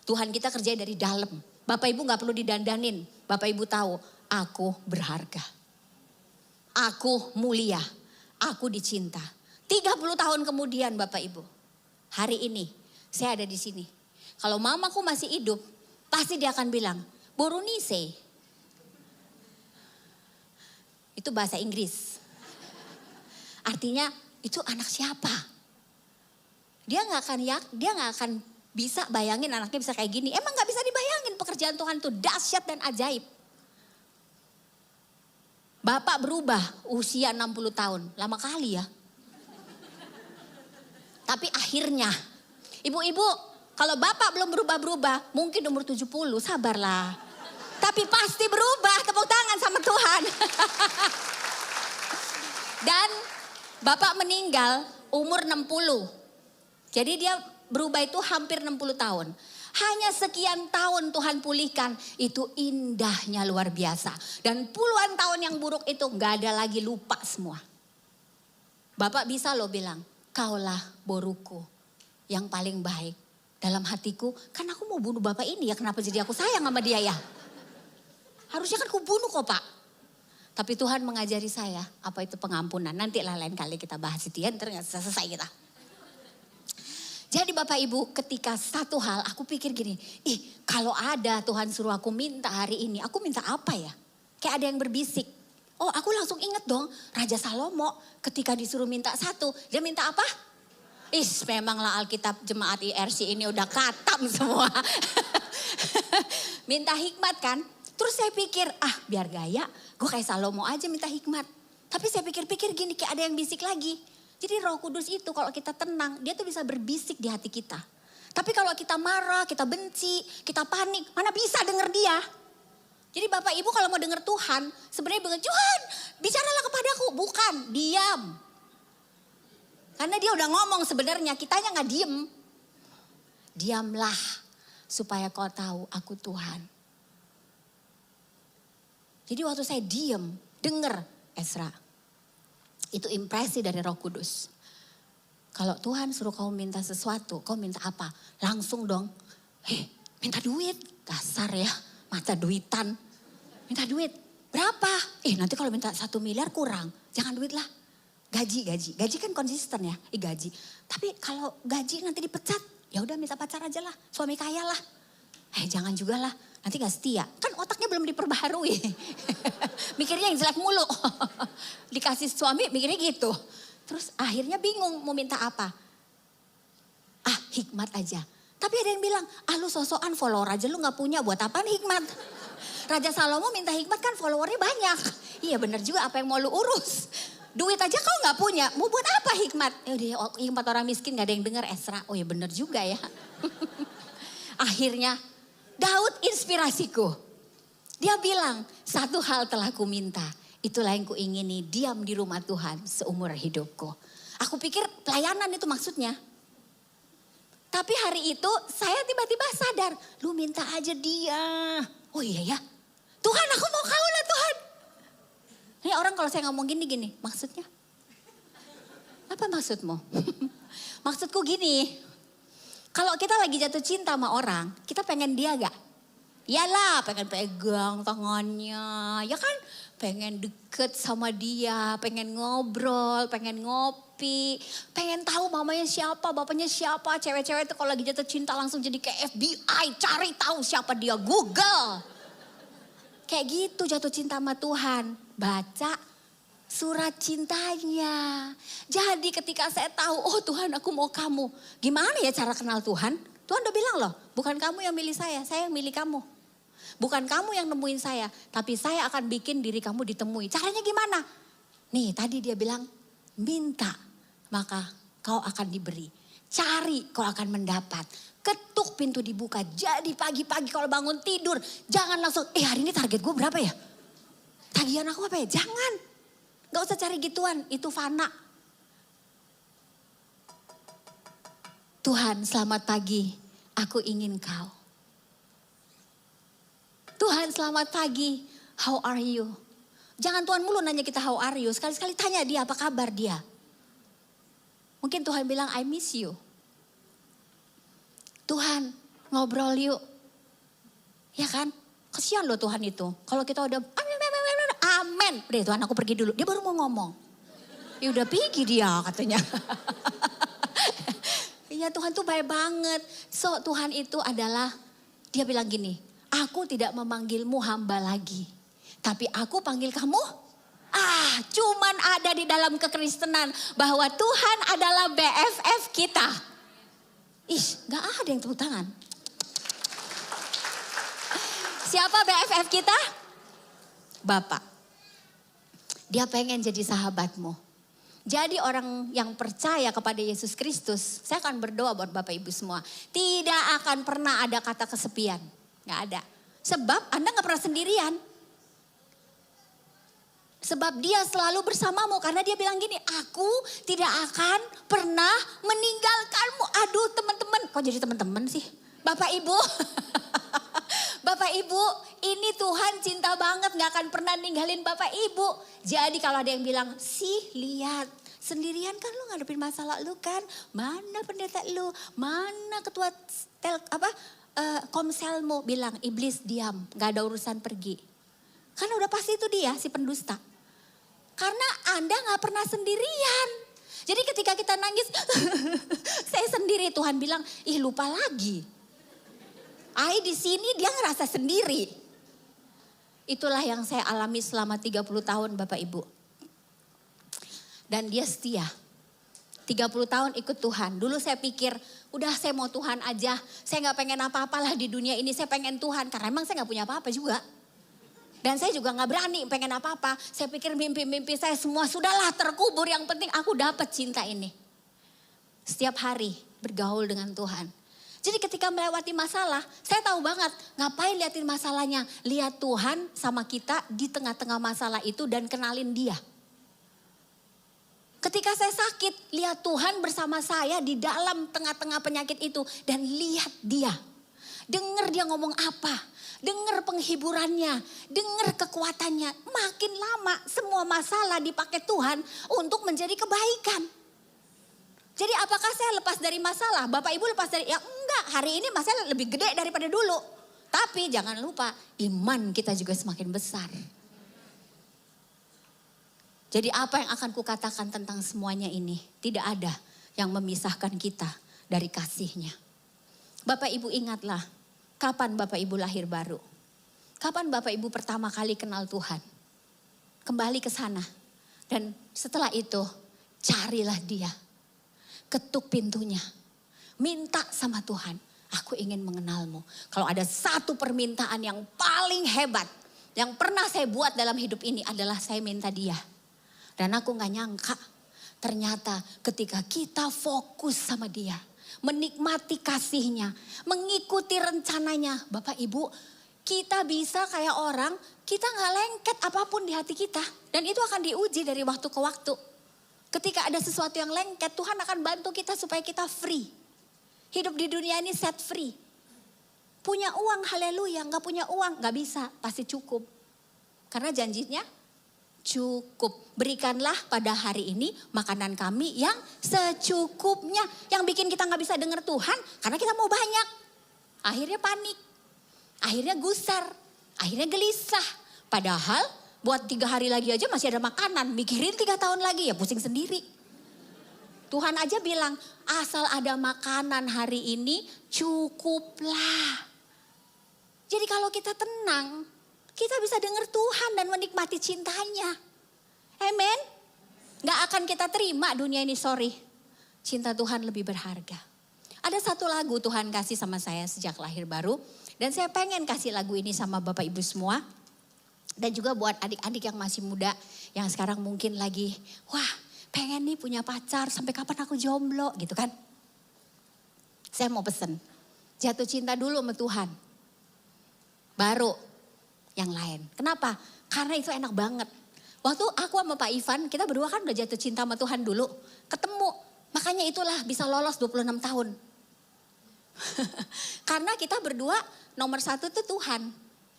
Tuhan kita kerjanya dari dalam. Bapak Ibu gak perlu didandanin, Bapak Ibu tahu, aku berharga. Aku mulia, aku dicinta. 30 tahun kemudian Bapak Ibu, hari ini saya ada di sini. Kalau mamaku masih hidup, pasti dia akan bilang, Borunise. Itu bahasa Inggris. Artinya itu anak siapa? Dia nggak akan bisa bayangin anaknya bisa kayak gini. Emang nggak bisa dibayangin pekerjaan Tuhan itu dahsyat dan ajaib. Bapak berubah usia 60 tahun, lama kali ya. Tapi akhirnya, ibu-ibu, kalau bapak belum berubah-berubah, mungkin umur 70, sabarlah. Tapi pasti berubah, tepuk tangan sama Tuhan. Dan Bapak meninggal umur 60. Jadi dia berubah itu hampir 60 tahun. Hanya sekian tahun Tuhan pulihkan, itu indahnya luar biasa. Dan puluhan tahun yang buruk itu gak ada lagi, lupa semua. Bapak bisa loh bilang, kaulah boruku yang paling baik. Dalam hatiku, kan aku mau bunuh Bapak ini ya, kenapa jadi aku sayang sama dia ya? Harusnya kan aku bunuh kok Pak. Tapi Tuhan mengajari saya apa itu pengampunan. Nanti lah lain kali kita bahas itu ya, ntar gak selesai kita. Jadi Bapak Ibu, ketika satu hal aku pikir gini, kalau ada Tuhan suruh aku minta hari ini, aku minta apa ya? Kayak ada yang berbisik. Oh aku langsung inget dong, Raja Salomo ketika disuruh minta satu, dia minta apa? Memanglah Alkitab Jemaat IRC ini udah katam semua. Minta hikmat kan? Terus saya pikir, biar gaya, gue kayak Salomo aja minta hikmat. Tapi saya pikir-pikir gini, kayak ada yang bisik lagi. Jadi Roh Kudus itu kalau kita tenang, dia tuh bisa berbisik di hati kita. Tapi kalau kita marah, kita benci, kita panik, mana bisa denger dia. Jadi Bapak Ibu kalau mau denger Tuhan, sebenarnya bilang, Tuhan bicaralah kepadaku. Bukan, diam. Karena dia udah ngomong sebenarnya, kitanya gak diem. Diamlah supaya kau tahu aku Tuhan. Jadi waktu saya diem, denger Ezra. Itu impresi dari Roh Kudus. Kalau Tuhan suruh kau minta sesuatu, kau minta apa? Langsung dong, minta duit. Dasar ya, mata duitan. Minta duit, berapa? Nanti kalau minta 1 miliar kurang. Jangan duit lah. Gaji kan konsisten ya, gaji. Tapi kalau gaji nanti dipecat, ya udah minta pacar aja lah, suami kaya lah. Jangan juga lah, nanti gak setia. Kan otaknya belum diperbaharui. Mikirnya yang jelek mulu. Dikasih suami mikirnya gitu. Terus akhirnya bingung mau minta apa. Hikmat aja. Tapi ada yang bilang, lu sosokan follower aja lu gak punya, buat apaan hikmat? Raja Salomo minta hikmat kan followernya banyak. Iya bener juga, apa yang mau lu urus? Duit aja kau gak punya, mau buat apa hikmat? Hikmat orang miskin gak ada yang dengar Ezra. Oh ya bener juga ya. Akhirnya Daud inspirasiku. Dia bilang, satu hal telah ku minta. Itulah yang ku ingini, diam di rumah Tuhan seumur hidupku. Aku pikir pelayanan itu maksudnya. Tapi hari itu saya tiba-tiba sadar, lu minta aja dia. Oh iya ya, Tuhan aku mau kau lah Tuhan. Ini orang kalau saya ngomong gini, maksudnya? Apa maksudmu? Maksudku gini, kalau kita lagi jatuh cinta sama orang, kita pengen dia gak? Iyalah, pengen pegang tangannya, ya kan? Pengen deket sama dia, pengen ngobrol, pengen ngopi, pengen tahu mamanya siapa, bapaknya siapa. Cewek-cewek itu kalau lagi jatuh cinta langsung jadi kayak FBI, cari tahu siapa dia, Google. Kayak gitu jatuh cinta sama Tuhan, baca surat cintanya. Jadi ketika saya tahu, oh Tuhan aku mau kamu. Gimana ya cara kenal Tuhan? Tuhan udah bilang loh, bukan kamu yang milih saya yang milih kamu. Bukan kamu yang nemuin saya, tapi saya akan bikin diri kamu ditemui. Caranya gimana? Nih tadi dia bilang, minta maka kau akan diberi. Cari kau akan mendapat. Ketuk pintu dibuka. Jadi pagi-pagi kalau bangun tidur, jangan langsung, hari ini target gue berapa ya? Tagihan aku apa ya? Jangan. Gak usah cari gituan, itu fana. Tuhan selamat pagi, aku ingin kau. Tuhan selamat pagi, how are you? Jangan Tuhan mulu nanya kita how are you, sekali-sekali tanya dia apa kabar dia. Mungkin Tuhan bilang I miss you. Tuhan ngobrol yuk. Ya kan? Kasihan loh Tuhan itu. Kalau kita udah amen. Udah Tuhan aku pergi dulu. Dia baru mau ngomong. Ya udah pergi dia katanya. Ya Tuhan tuh baik banget. So Tuhan itu adalah, dia bilang gini. Aku tidak memanggilmu hamba lagi. Tapi aku panggil kamu. Cuman ada di dalam kekristenan. Bahwa Tuhan adalah BFF kita. Gak ada yang tepuk tangan. Siapa BFF kita? Bapak. Dia pengen jadi sahabatmu. Jadi orang yang percaya kepada Yesus Kristus. Saya akan berdoa buat Bapak Ibu semua. Tidak akan pernah ada kata kesepian. Gak ada. Sebab Anda gak pernah sendirian. Sebab dia selalu bersamamu. Karena dia bilang gini, aku tidak akan pernah meninggalkanmu. Aduh teman-teman, kok jadi teman-teman sih? Bapak Ibu, Bapak Ibu, ini Tuhan cinta banget, gak akan pernah ninggalin Bapak Ibu. Jadi kalau ada yang bilang, sih lihat, sendirian kan lu ngadepin masalah lu kan. Mana pendeta lu, mana ketua komselmu, bilang iblis diam, gak ada urusan pergi. Karena udah pasti itu dia si pendusta. Karena Anda gak pernah sendirian. Jadi ketika kita nangis, saya sendiri, Tuhan bilang, ih lupa lagi. Di sini dia ngerasa sendiri. Itulah yang saya alami selama 30 tahun Bapak Ibu. Dan dia setia. 30 tahun ikut Tuhan. Dulu saya pikir, udah saya mau Tuhan aja. Saya gak pengen apa-apalah di dunia ini, saya pengen Tuhan. Karena emang saya gak punya apa-apa juga. Dan saya juga gak berani pengen apa-apa. Saya pikir mimpi-mimpi saya semua sudahlah terkubur. Yang penting aku dapat cinta ini. Setiap hari bergaul dengan Tuhan. Jadi ketika melewati masalah, saya tahu banget ngapain liatin masalahnya. Lihat Tuhan sama kita di tengah-tengah masalah itu dan kenalin dia. Ketika saya sakit, lihat Tuhan bersama saya di dalam tengah-tengah penyakit itu. Dan lihat dia. Dengar dia ngomong apa. Dengar penghiburannya, dengar kekuatannya. Makin lama semua masalah dipakai Tuhan untuk menjadi kebaikan. Jadi apakah saya lepas dari masalah? Bapak Ibu lepas dari, ya enggak, hari ini masalah lebih gede daripada dulu. Tapi jangan lupa iman kita juga semakin besar. Jadi apa yang akan kukatakan tentang semuanya ini? Tidak ada yang memisahkan kita dari kasih-Nya. Bapak Ibu ingatlah. Kapan Bapak Ibu lahir baru? Kapan Bapak Ibu pertama kali kenal Tuhan? Kembali ke sana. Dan setelah itu carilah dia. Ketuk pintunya. Minta sama Tuhan. Aku ingin mengenalmu. Kalau ada satu permintaan yang paling hebat. Yang pernah saya buat dalam hidup ini adalah saya minta dia. Dan aku gak nyangka. Ternyata ketika kita fokus sama dia. Menikmati kasih-Nya, mengikuti rencananya. Bapak Ibu, kita bisa kayak orang, kita gak lengket apapun di hati kita. Dan itu akan diuji dari waktu ke waktu. Ketika ada sesuatu yang lengket, Tuhan akan bantu kita supaya kita free. Hidup di dunia ini set free. Punya uang, haleluya. Gak punya uang, gak bisa, pasti cukup. Karena janjinya cukup. Berikanlah pada hari ini makanan kami yang secukupnya. Yang bikin kita gak bisa dengar Tuhan karena kita mau banyak. Akhirnya panik. Akhirnya gusar. Akhirnya gelisah. Padahal buat 3 hari lagi aja masih ada makanan. Mikirin 3 tahun lagi ya pusing sendiri. Tuhan aja bilang asal ada makanan hari ini cukuplah. Jadi kalau kita tenang, kita bisa dengar Tuhan dan menikmati cintanya. Amen. Gak akan kita terima dunia ini, sorry. Cinta Tuhan lebih berharga. Ada satu lagu Tuhan kasih sama saya sejak lahir baru. Dan saya pengen kasih lagu ini sama Bapak Ibu semua. Dan juga buat adik-adik yang masih muda. Yang sekarang mungkin lagi, wah pengen nih punya pacar. Sampai kapan aku jomblo gitu kan. Saya mau pesen. Jatuh cinta dulu sama Tuhan. Baru yang lain. Kenapa? Karena itu enak banget. Waktu aku sama Pak Ivan, kita berdua kan udah jatuh cinta sama Tuhan dulu. Ketemu, makanya itulah bisa lolos 26 tahun. Karena kita berdua nomor 1 tuh Tuhan.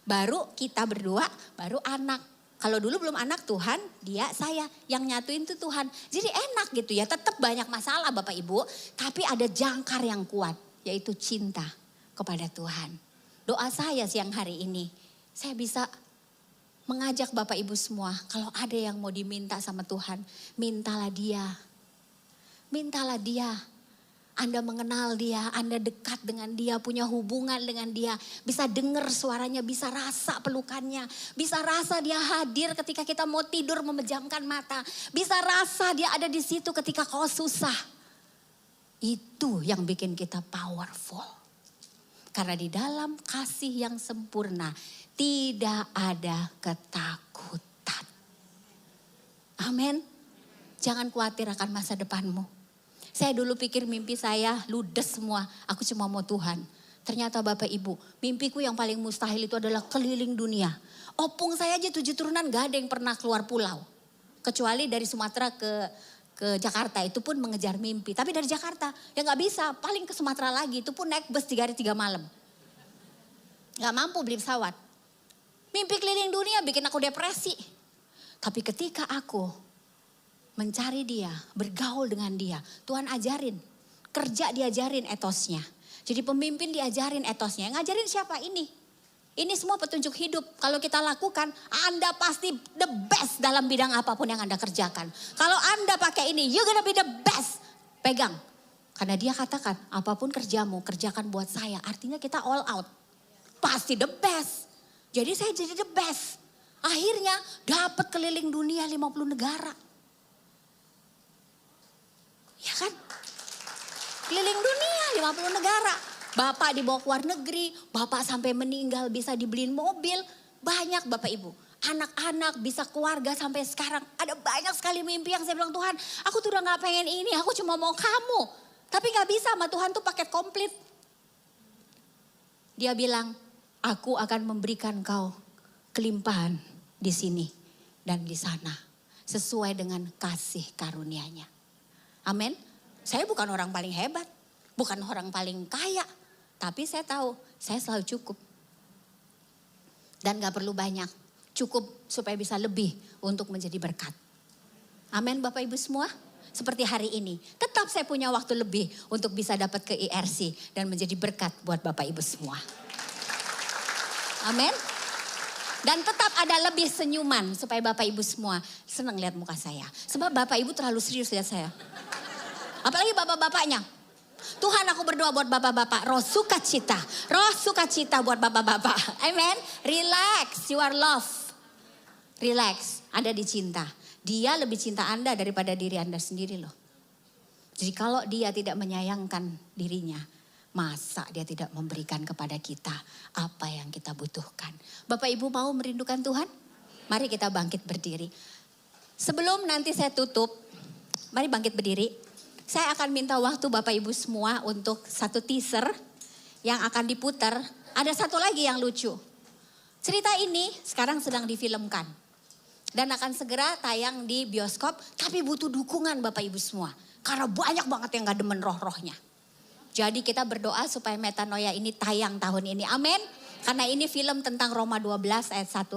Baru kita berdua, baru anak. Kalau dulu belum anak Tuhan, dia saya. Yang nyatuin tuh Tuhan. Jadi enak gitu ya, tetap banyak masalah Bapak Ibu. Tapi ada jangkar yang kuat, yaitu cinta kepada Tuhan. Doa saya siang hari ini, saya bisa mengajak Bapak Ibu semua, kalau ada yang mau diminta sama Tuhan, mintalah dia. Mintalah dia. Anda mengenal dia, Anda dekat dengan dia, punya hubungan dengan dia. Bisa dengar suaranya, bisa rasa pelukannya. Bisa rasa dia hadir ketika kita mau tidur memejamkan mata. Bisa rasa dia ada di situ ketika kau susah. Itu yang bikin kita powerful. Karena di dalam kasih yang sempurna, tidak ada ketakutan. Amin. Jangan khawatir akan masa depanmu. Saya dulu pikir mimpi saya ludes semua. Aku cuma mau Tuhan.
Ternyata Bapak Ibu, mimpiku yang paling mustahil itu adalah keliling dunia. Opung saya aja 7 turunan gak ada yang pernah keluar pulau. Kecuali dari Sumatera ke Jakarta, itu pun mengejar mimpi. Tapi dari Jakarta ya gak bisa, paling ke Sumatera lagi, itu pun naik bus 3 hari 3 malam. Gak mampu beli pesawat. Mimpi keliling dunia bikin aku depresi. Tapi ketika aku mencari dia, bergaul dengan dia, Tuhan ajarin. Kerja diajarin etosnya. Jadi pemimpin diajarin etosnya. Ngajarin siapa? Ini semua petunjuk hidup. Kalau kita lakukan, Anda pasti the best dalam bidang apapun yang Anda kerjakan. Kalau Anda pakai ini, you're gonna be the best. Pegang. Karena dia katakan, apapun kerjamu, kerjakan buat saya. Artinya kita all out. Pasti the best. Jadi saya jadi the best. Akhirnya dapat keliling dunia 50 negara. Ya kan? Keliling dunia 50 negara. Bapak dibawa ke luar negeri, bapak sampai meninggal bisa dibeliin mobil. Banyak Bapak Ibu. Anak-anak bisa keluarga sampai sekarang. Ada banyak sekali mimpi yang saya bilang, Tuhan aku tuh udah gak pengen ini, aku cuma mau kamu. Tapi gak bisa, sama Tuhan tuh paket komplit. Dia bilang, aku akan memberikan kau kelimpahan di sini dan di sana. Sesuai dengan kasih karunia-Nya. Amin. Saya bukan orang paling hebat, bukan orang paling kaya. Tapi saya tahu, saya selalu cukup. Dan gak perlu banyak, cukup supaya bisa lebih untuk menjadi berkat. Amin Bapak Ibu semua. Seperti hari ini, tetap saya punya waktu lebih untuk bisa dapat ke IRC dan menjadi berkat buat Bapak Ibu semua. Amin. Dan tetap ada lebih senyuman supaya Bapak Ibu semua senang lihat muka saya. Sebab Bapak Ibu terlalu serius lihat saya. Apalagi bapak-bapaknya. Tuhan aku berdoa buat bapak-bapak. Roh sukacita buat bapak-bapak. Amen. Relax, you are love. Relax, Anda dicinta. Dia lebih cinta Anda daripada diri Anda sendiri loh. Jadi kalau dia tidak menyayangkan dirinya, masa dia tidak memberikan kepada kita apa yang kita butuhkan. Bapak Ibu mau merindukan Tuhan? Mari kita bangkit berdiri. Sebelum nanti saya tutup, mari bangkit berdiri. Saya akan minta waktu Bapak Ibu semua untuk satu teaser yang akan diputar. Ada satu lagi yang lucu. Cerita ini sekarang sedang difilmkan. Dan akan segera tayang di bioskop. Tapi butuh dukungan Bapak Ibu semua. Karena banyak banget yang gak demen roh-rohnya. Jadi kita berdoa supaya Metanoia ini tayang tahun ini. Amin. Karena ini film tentang Roma 12 ayat 1.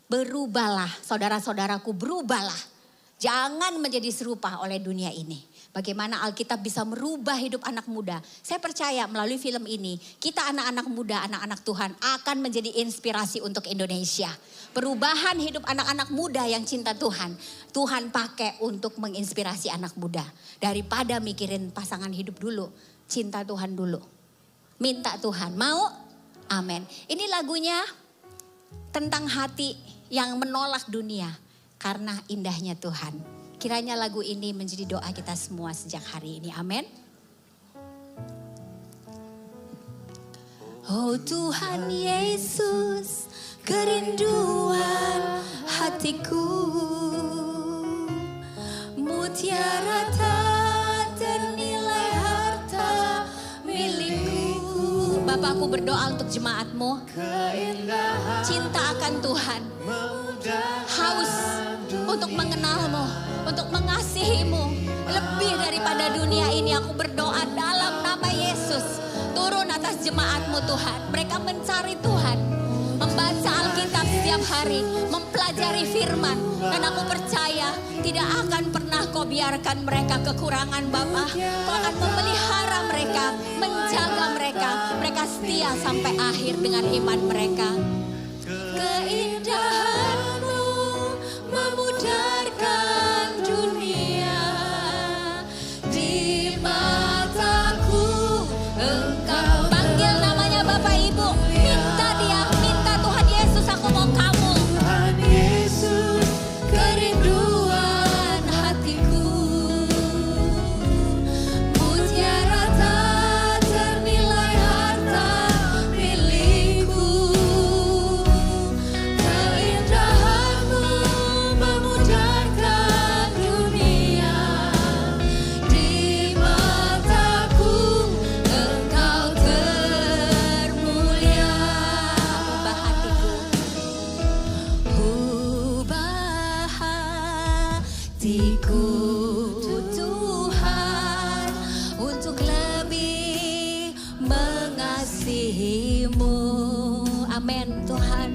Berubahlah saudara-saudaraku, berubahlah. Jangan menjadi serupa oleh dunia ini. Bagaimana Alkitab bisa merubah hidup anak muda. Saya percaya melalui film ini, kita anak-anak muda, anak-anak Tuhan akan menjadi inspirasi untuk Indonesia. Perubahan hidup anak-anak muda yang cinta Tuhan. Tuhan pakai untuk menginspirasi anak muda. Daripada mikirin pasangan hidup dulu, cinta Tuhan dulu. Minta Tuhan, mau? Amin. Ini lagunya tentang hati yang menolak dunia karena indahnya Tuhan. Kiranya lagu ini menjadi doa kita semua sejak hari ini. Amin. Oh Tuhan Yesus, kerinduan hatiku, mutiara tak ternilai harta milikku. Bapak, aku berdoa untuk jemaatmu. Cinta akan Tuhan. Haus untuk mengenalmu, untuk mengasihimu. Lebih daripada dunia ini, aku berdoa dalam nama Yesus. Turun atas jemaatmu Tuhan. Mereka mencari Tuhan. Membaca Alkitab setiap hari. Mempelajari firman. Dan aku percaya tidak akan pernah kau biarkan mereka kekurangan Bapa. Kau akan memelihara mereka. Menjaga mereka. Mereka setia sampai akhir dengan iman mereka. Keindahanmu memudarkan dunia. Di mataku Engkau. Panggil namanya Bapak Ibu. Minta dia, minta Tuhan Yesus, aku mau kamu. Tuhan Yesus, kerinduan hatiku. Mutiara tak ternilai harta milikku. mengasihimu. Amin Tuhan.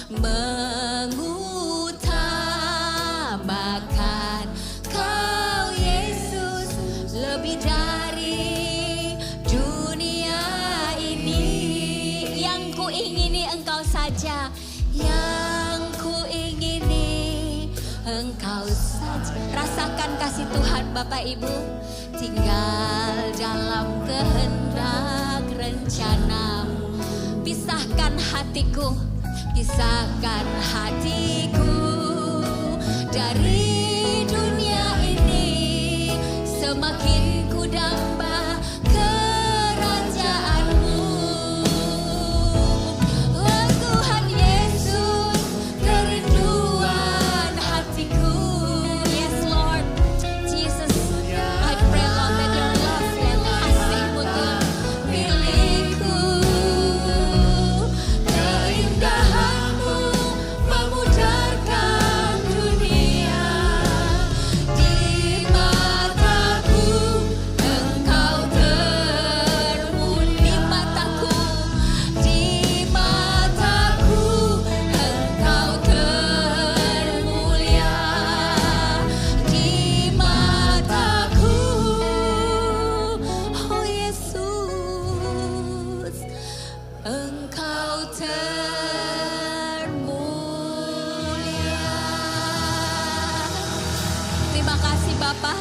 Mengutamakan Kau Yesus lebih dari dunia ini. Yang ku ingini Engkau saja, yang ku ingini Engkau saja. Rasakan kasih Tuhan Bapak Ibu. Tinggal dalam kehendak rencanamu. Pisahkan hatiku, pisahkan hatiku dari dunia ini. Semakin ku damba kerajaanmu. Oh Tuhan Yesus, kerinduan hatiku. Yes Lord Jesus, I pray Lord that your love dan kasih-Mu Tuhan milikku. Keindahan-Mu memudarkan dunia. Di mataku Engkau termulia. Di mataku Engkau termulia. Di mataku, oh Yesus, Engkau termulia. Terima kasih Bapa.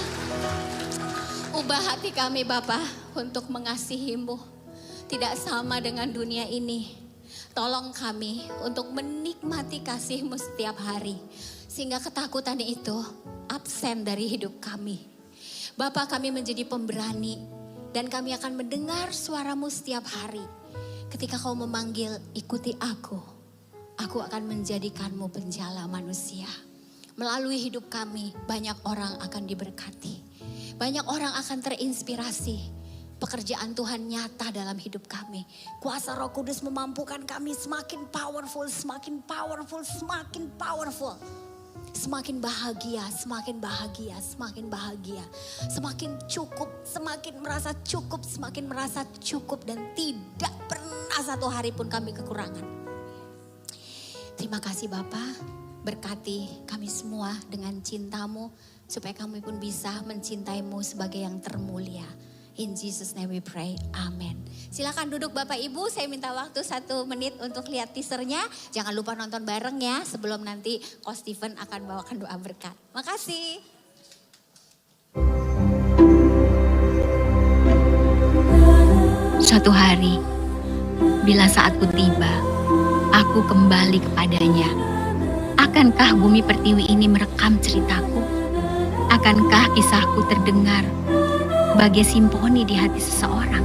Ubah hati kami Bapa untuk mengasihi-Mu. Tidak sama dengan dunia ini. Tolong kami untuk menikmati kasih-Mu setiap hari. Sehingga ketakutan itu absen dari hidup kami. Bapa, kami menjadi pemberani. Dan kami akan mendengar suara-Mu setiap hari. Ketika Kau memanggil, ikuti aku. Aku akan menjadikan-Mu penjala manusia. Melalui hidup kami, banyak orang akan diberkati. Banyak orang akan terinspirasi. Pekerjaan Tuhan nyata dalam hidup kami. Kuasa Roh Kudus memampukan kami semakin powerful, semakin powerful, semakin powerful. Semakin bahagia, semakin bahagia, semakin bahagia. Semakin cukup, semakin merasa cukup, semakin merasa cukup. Dan tidak pernah satu hari pun kami kekurangan. Terima kasih Bapa. Berkati kami semua dengan cinta-Mu. Supaya kami pun bisa mencintai-Mu sebagai yang termulia. In Jesus name we pray, amen. Silakan duduk Bapak Ibu, saya minta waktu 1 menit untuk lihat teasernya. Jangan lupa nonton bareng ya, sebelum nanti Coach Stephen akan bawakan doa berkat. Makasih.
Suatu hari, bila saatku tiba, aku kembali kepadanya. Akankah bumi pertiwi ini merekam ceritaku? Akankah kisahku terdengar bagai simfoni di hati seseorang?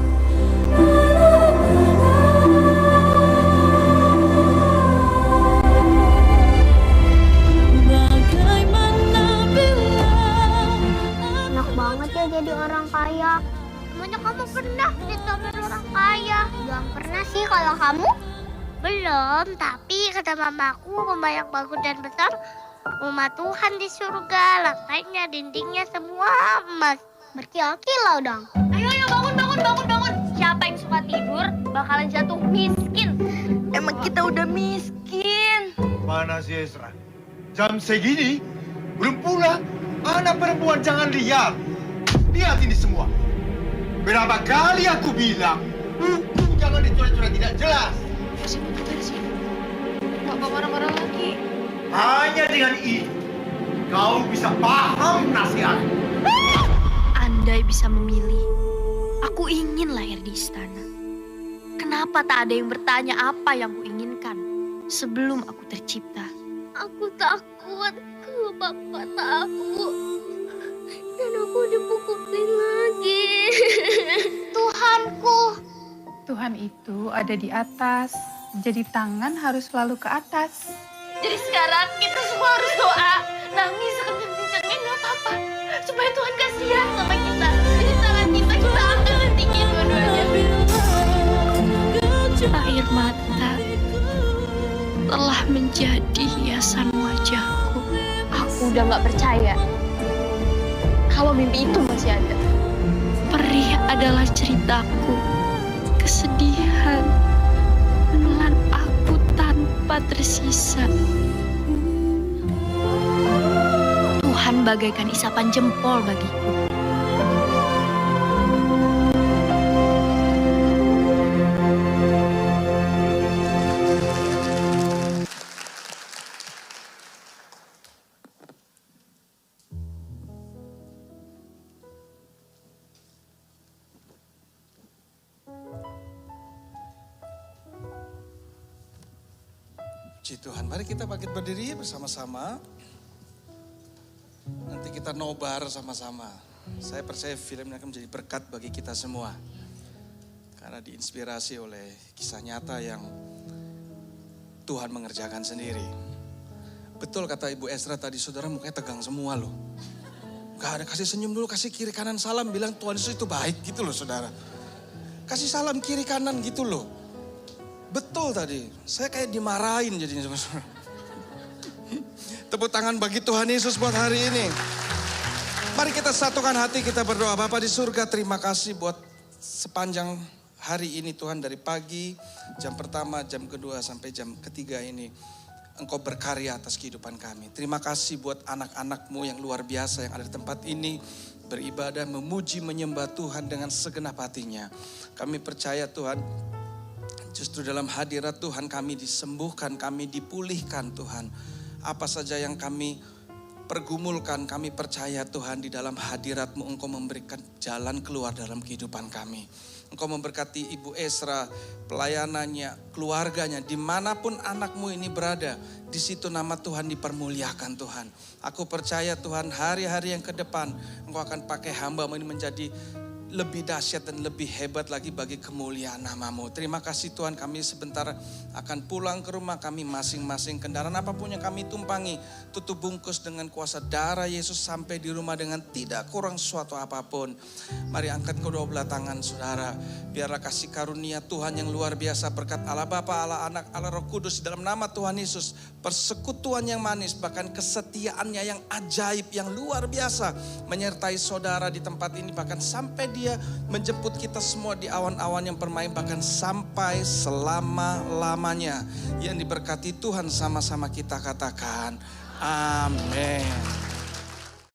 Enak banget ya jadi orang kaya. Emangnya kamu pernah ditambahin orang kaya? Belum pernah sih kalau kamu? Belum, tapi kata mamaku rumah yang bagus dan besar, rumah Tuhan di surga, lantainya, dindingnya semua emas. Berkilau-kilau dong. Ayo bangun. Siapa yang suka tidur bakalan jatuh miskin.
Emang kita udah miskin.
Mana si Ezra? Jam segini belum pulang. Anak perempuan jangan liar. Lihat ini semua. Berapa kali aku bilang, buku jangan dicoret-coret tidak jelas.
Bapak marah-marah lagi.
Hanya dengan ini, kau bisa paham nasihat.
Andai bisa memilih, aku ingin lahir di istana. Kenapa tak ada yang bertanya apa yang kuinginkan sebelum aku tercipta?
Aku takut kalau Bapak tahu. Dan aku dipukulin lagi. Tuhanku.
Tuhan itu ada di atas, jadi tangan harus selalu ke atas.
Jadi sekarang kita semua harus doa. Nangis sekencang-kencangnya gak apa-apa. Supaya Tuhan kasihan sama kita. Jadi tangan kita ambil hentikin dua-duanya.
Air mata telah menjadi hiasan wajahku.
Aku udah gak percaya kalau mimpi itu masih ada.
Perih adalah ceritaku, kesedihan menelan aku tanpa tersisa. Tuhan bagaikan isapan jempol bagiku.
Puji Tuhan, mari kita bangkit berdiri bersama-sama. Nanti kita nobar sama-sama. Saya percaya film ini akan menjadi berkat bagi kita semua. Karena diinspirasi oleh kisah nyata yang Tuhan mengerjakan sendiri. Betul kata Ibu Esra tadi, saudara mukanya tegang semua loh. Gak ada kasih senyum dulu, kasih kiri kanan salam, bilang Tuhan Yesus itu baik gitu loh saudara. Kasih salam kiri kanan gitu loh. Betul tadi, saya kayak dimarahin jadinya sama saudara. Tepuk tangan bagi Tuhan Yesus buat hari ini. Mari kita satukan hati, kita berdoa. Bapa di surga, terima kasih buat sepanjang hari ini Tuhan, dari pagi, jam pertama, jam kedua, sampai jam ketiga ini. Engkau berkarya atas kehidupan kami. Terima kasih buat anak-anak-Mu yang luar biasa yang ada di tempat ini. Beribadah, memuji, menyembah Tuhan dengan segenap hatinya. Kami percaya Tuhan, justru dalam hadirat Tuhan kami disembuhkan, kami dipulihkan Tuhan. Apa saja yang kami pergumulkan, kami percaya Tuhan di dalam hadirat-Mu Engkau memberikan jalan keluar dalam kehidupan kami. Engkau memberkati Ibu Esra, pelayanannya, keluarganya, dimanapun anak-Mu ini berada, di situ nama Tuhan dipermuliakan Tuhan. Aku percaya Tuhan hari-hari yang ke depan Engkau akan pakai hamba-Mu ini menjadi lebih dahsyat dan lebih hebat lagi bagi kemuliaan nama-Mu. Terima kasih Tuhan, kami sebentar akan pulang ke rumah kami masing-masing. Kendaraan apapun yang kami tumpangi, tutup bungkus dengan kuasa darah Yesus sampai di rumah dengan tidak kurang suatu apapun. Mari angkat kedua belah tangan saudara. Biarlah kasih karunia Tuhan yang luar biasa, berkat Allah Bapa, Allah Anak, Allah Roh Kudus dalam nama Tuhan Yesus. Persekutuan yang manis, bahkan kesetiaannya yang ajaib, yang luar biasa menyertai saudara di tempat ini, bahkan sampai Dia menjemput kita semua di awan-awan yang permai, bahkan sampai selama-lamanya. Yang diberkati Tuhan sama-sama kita katakan amin.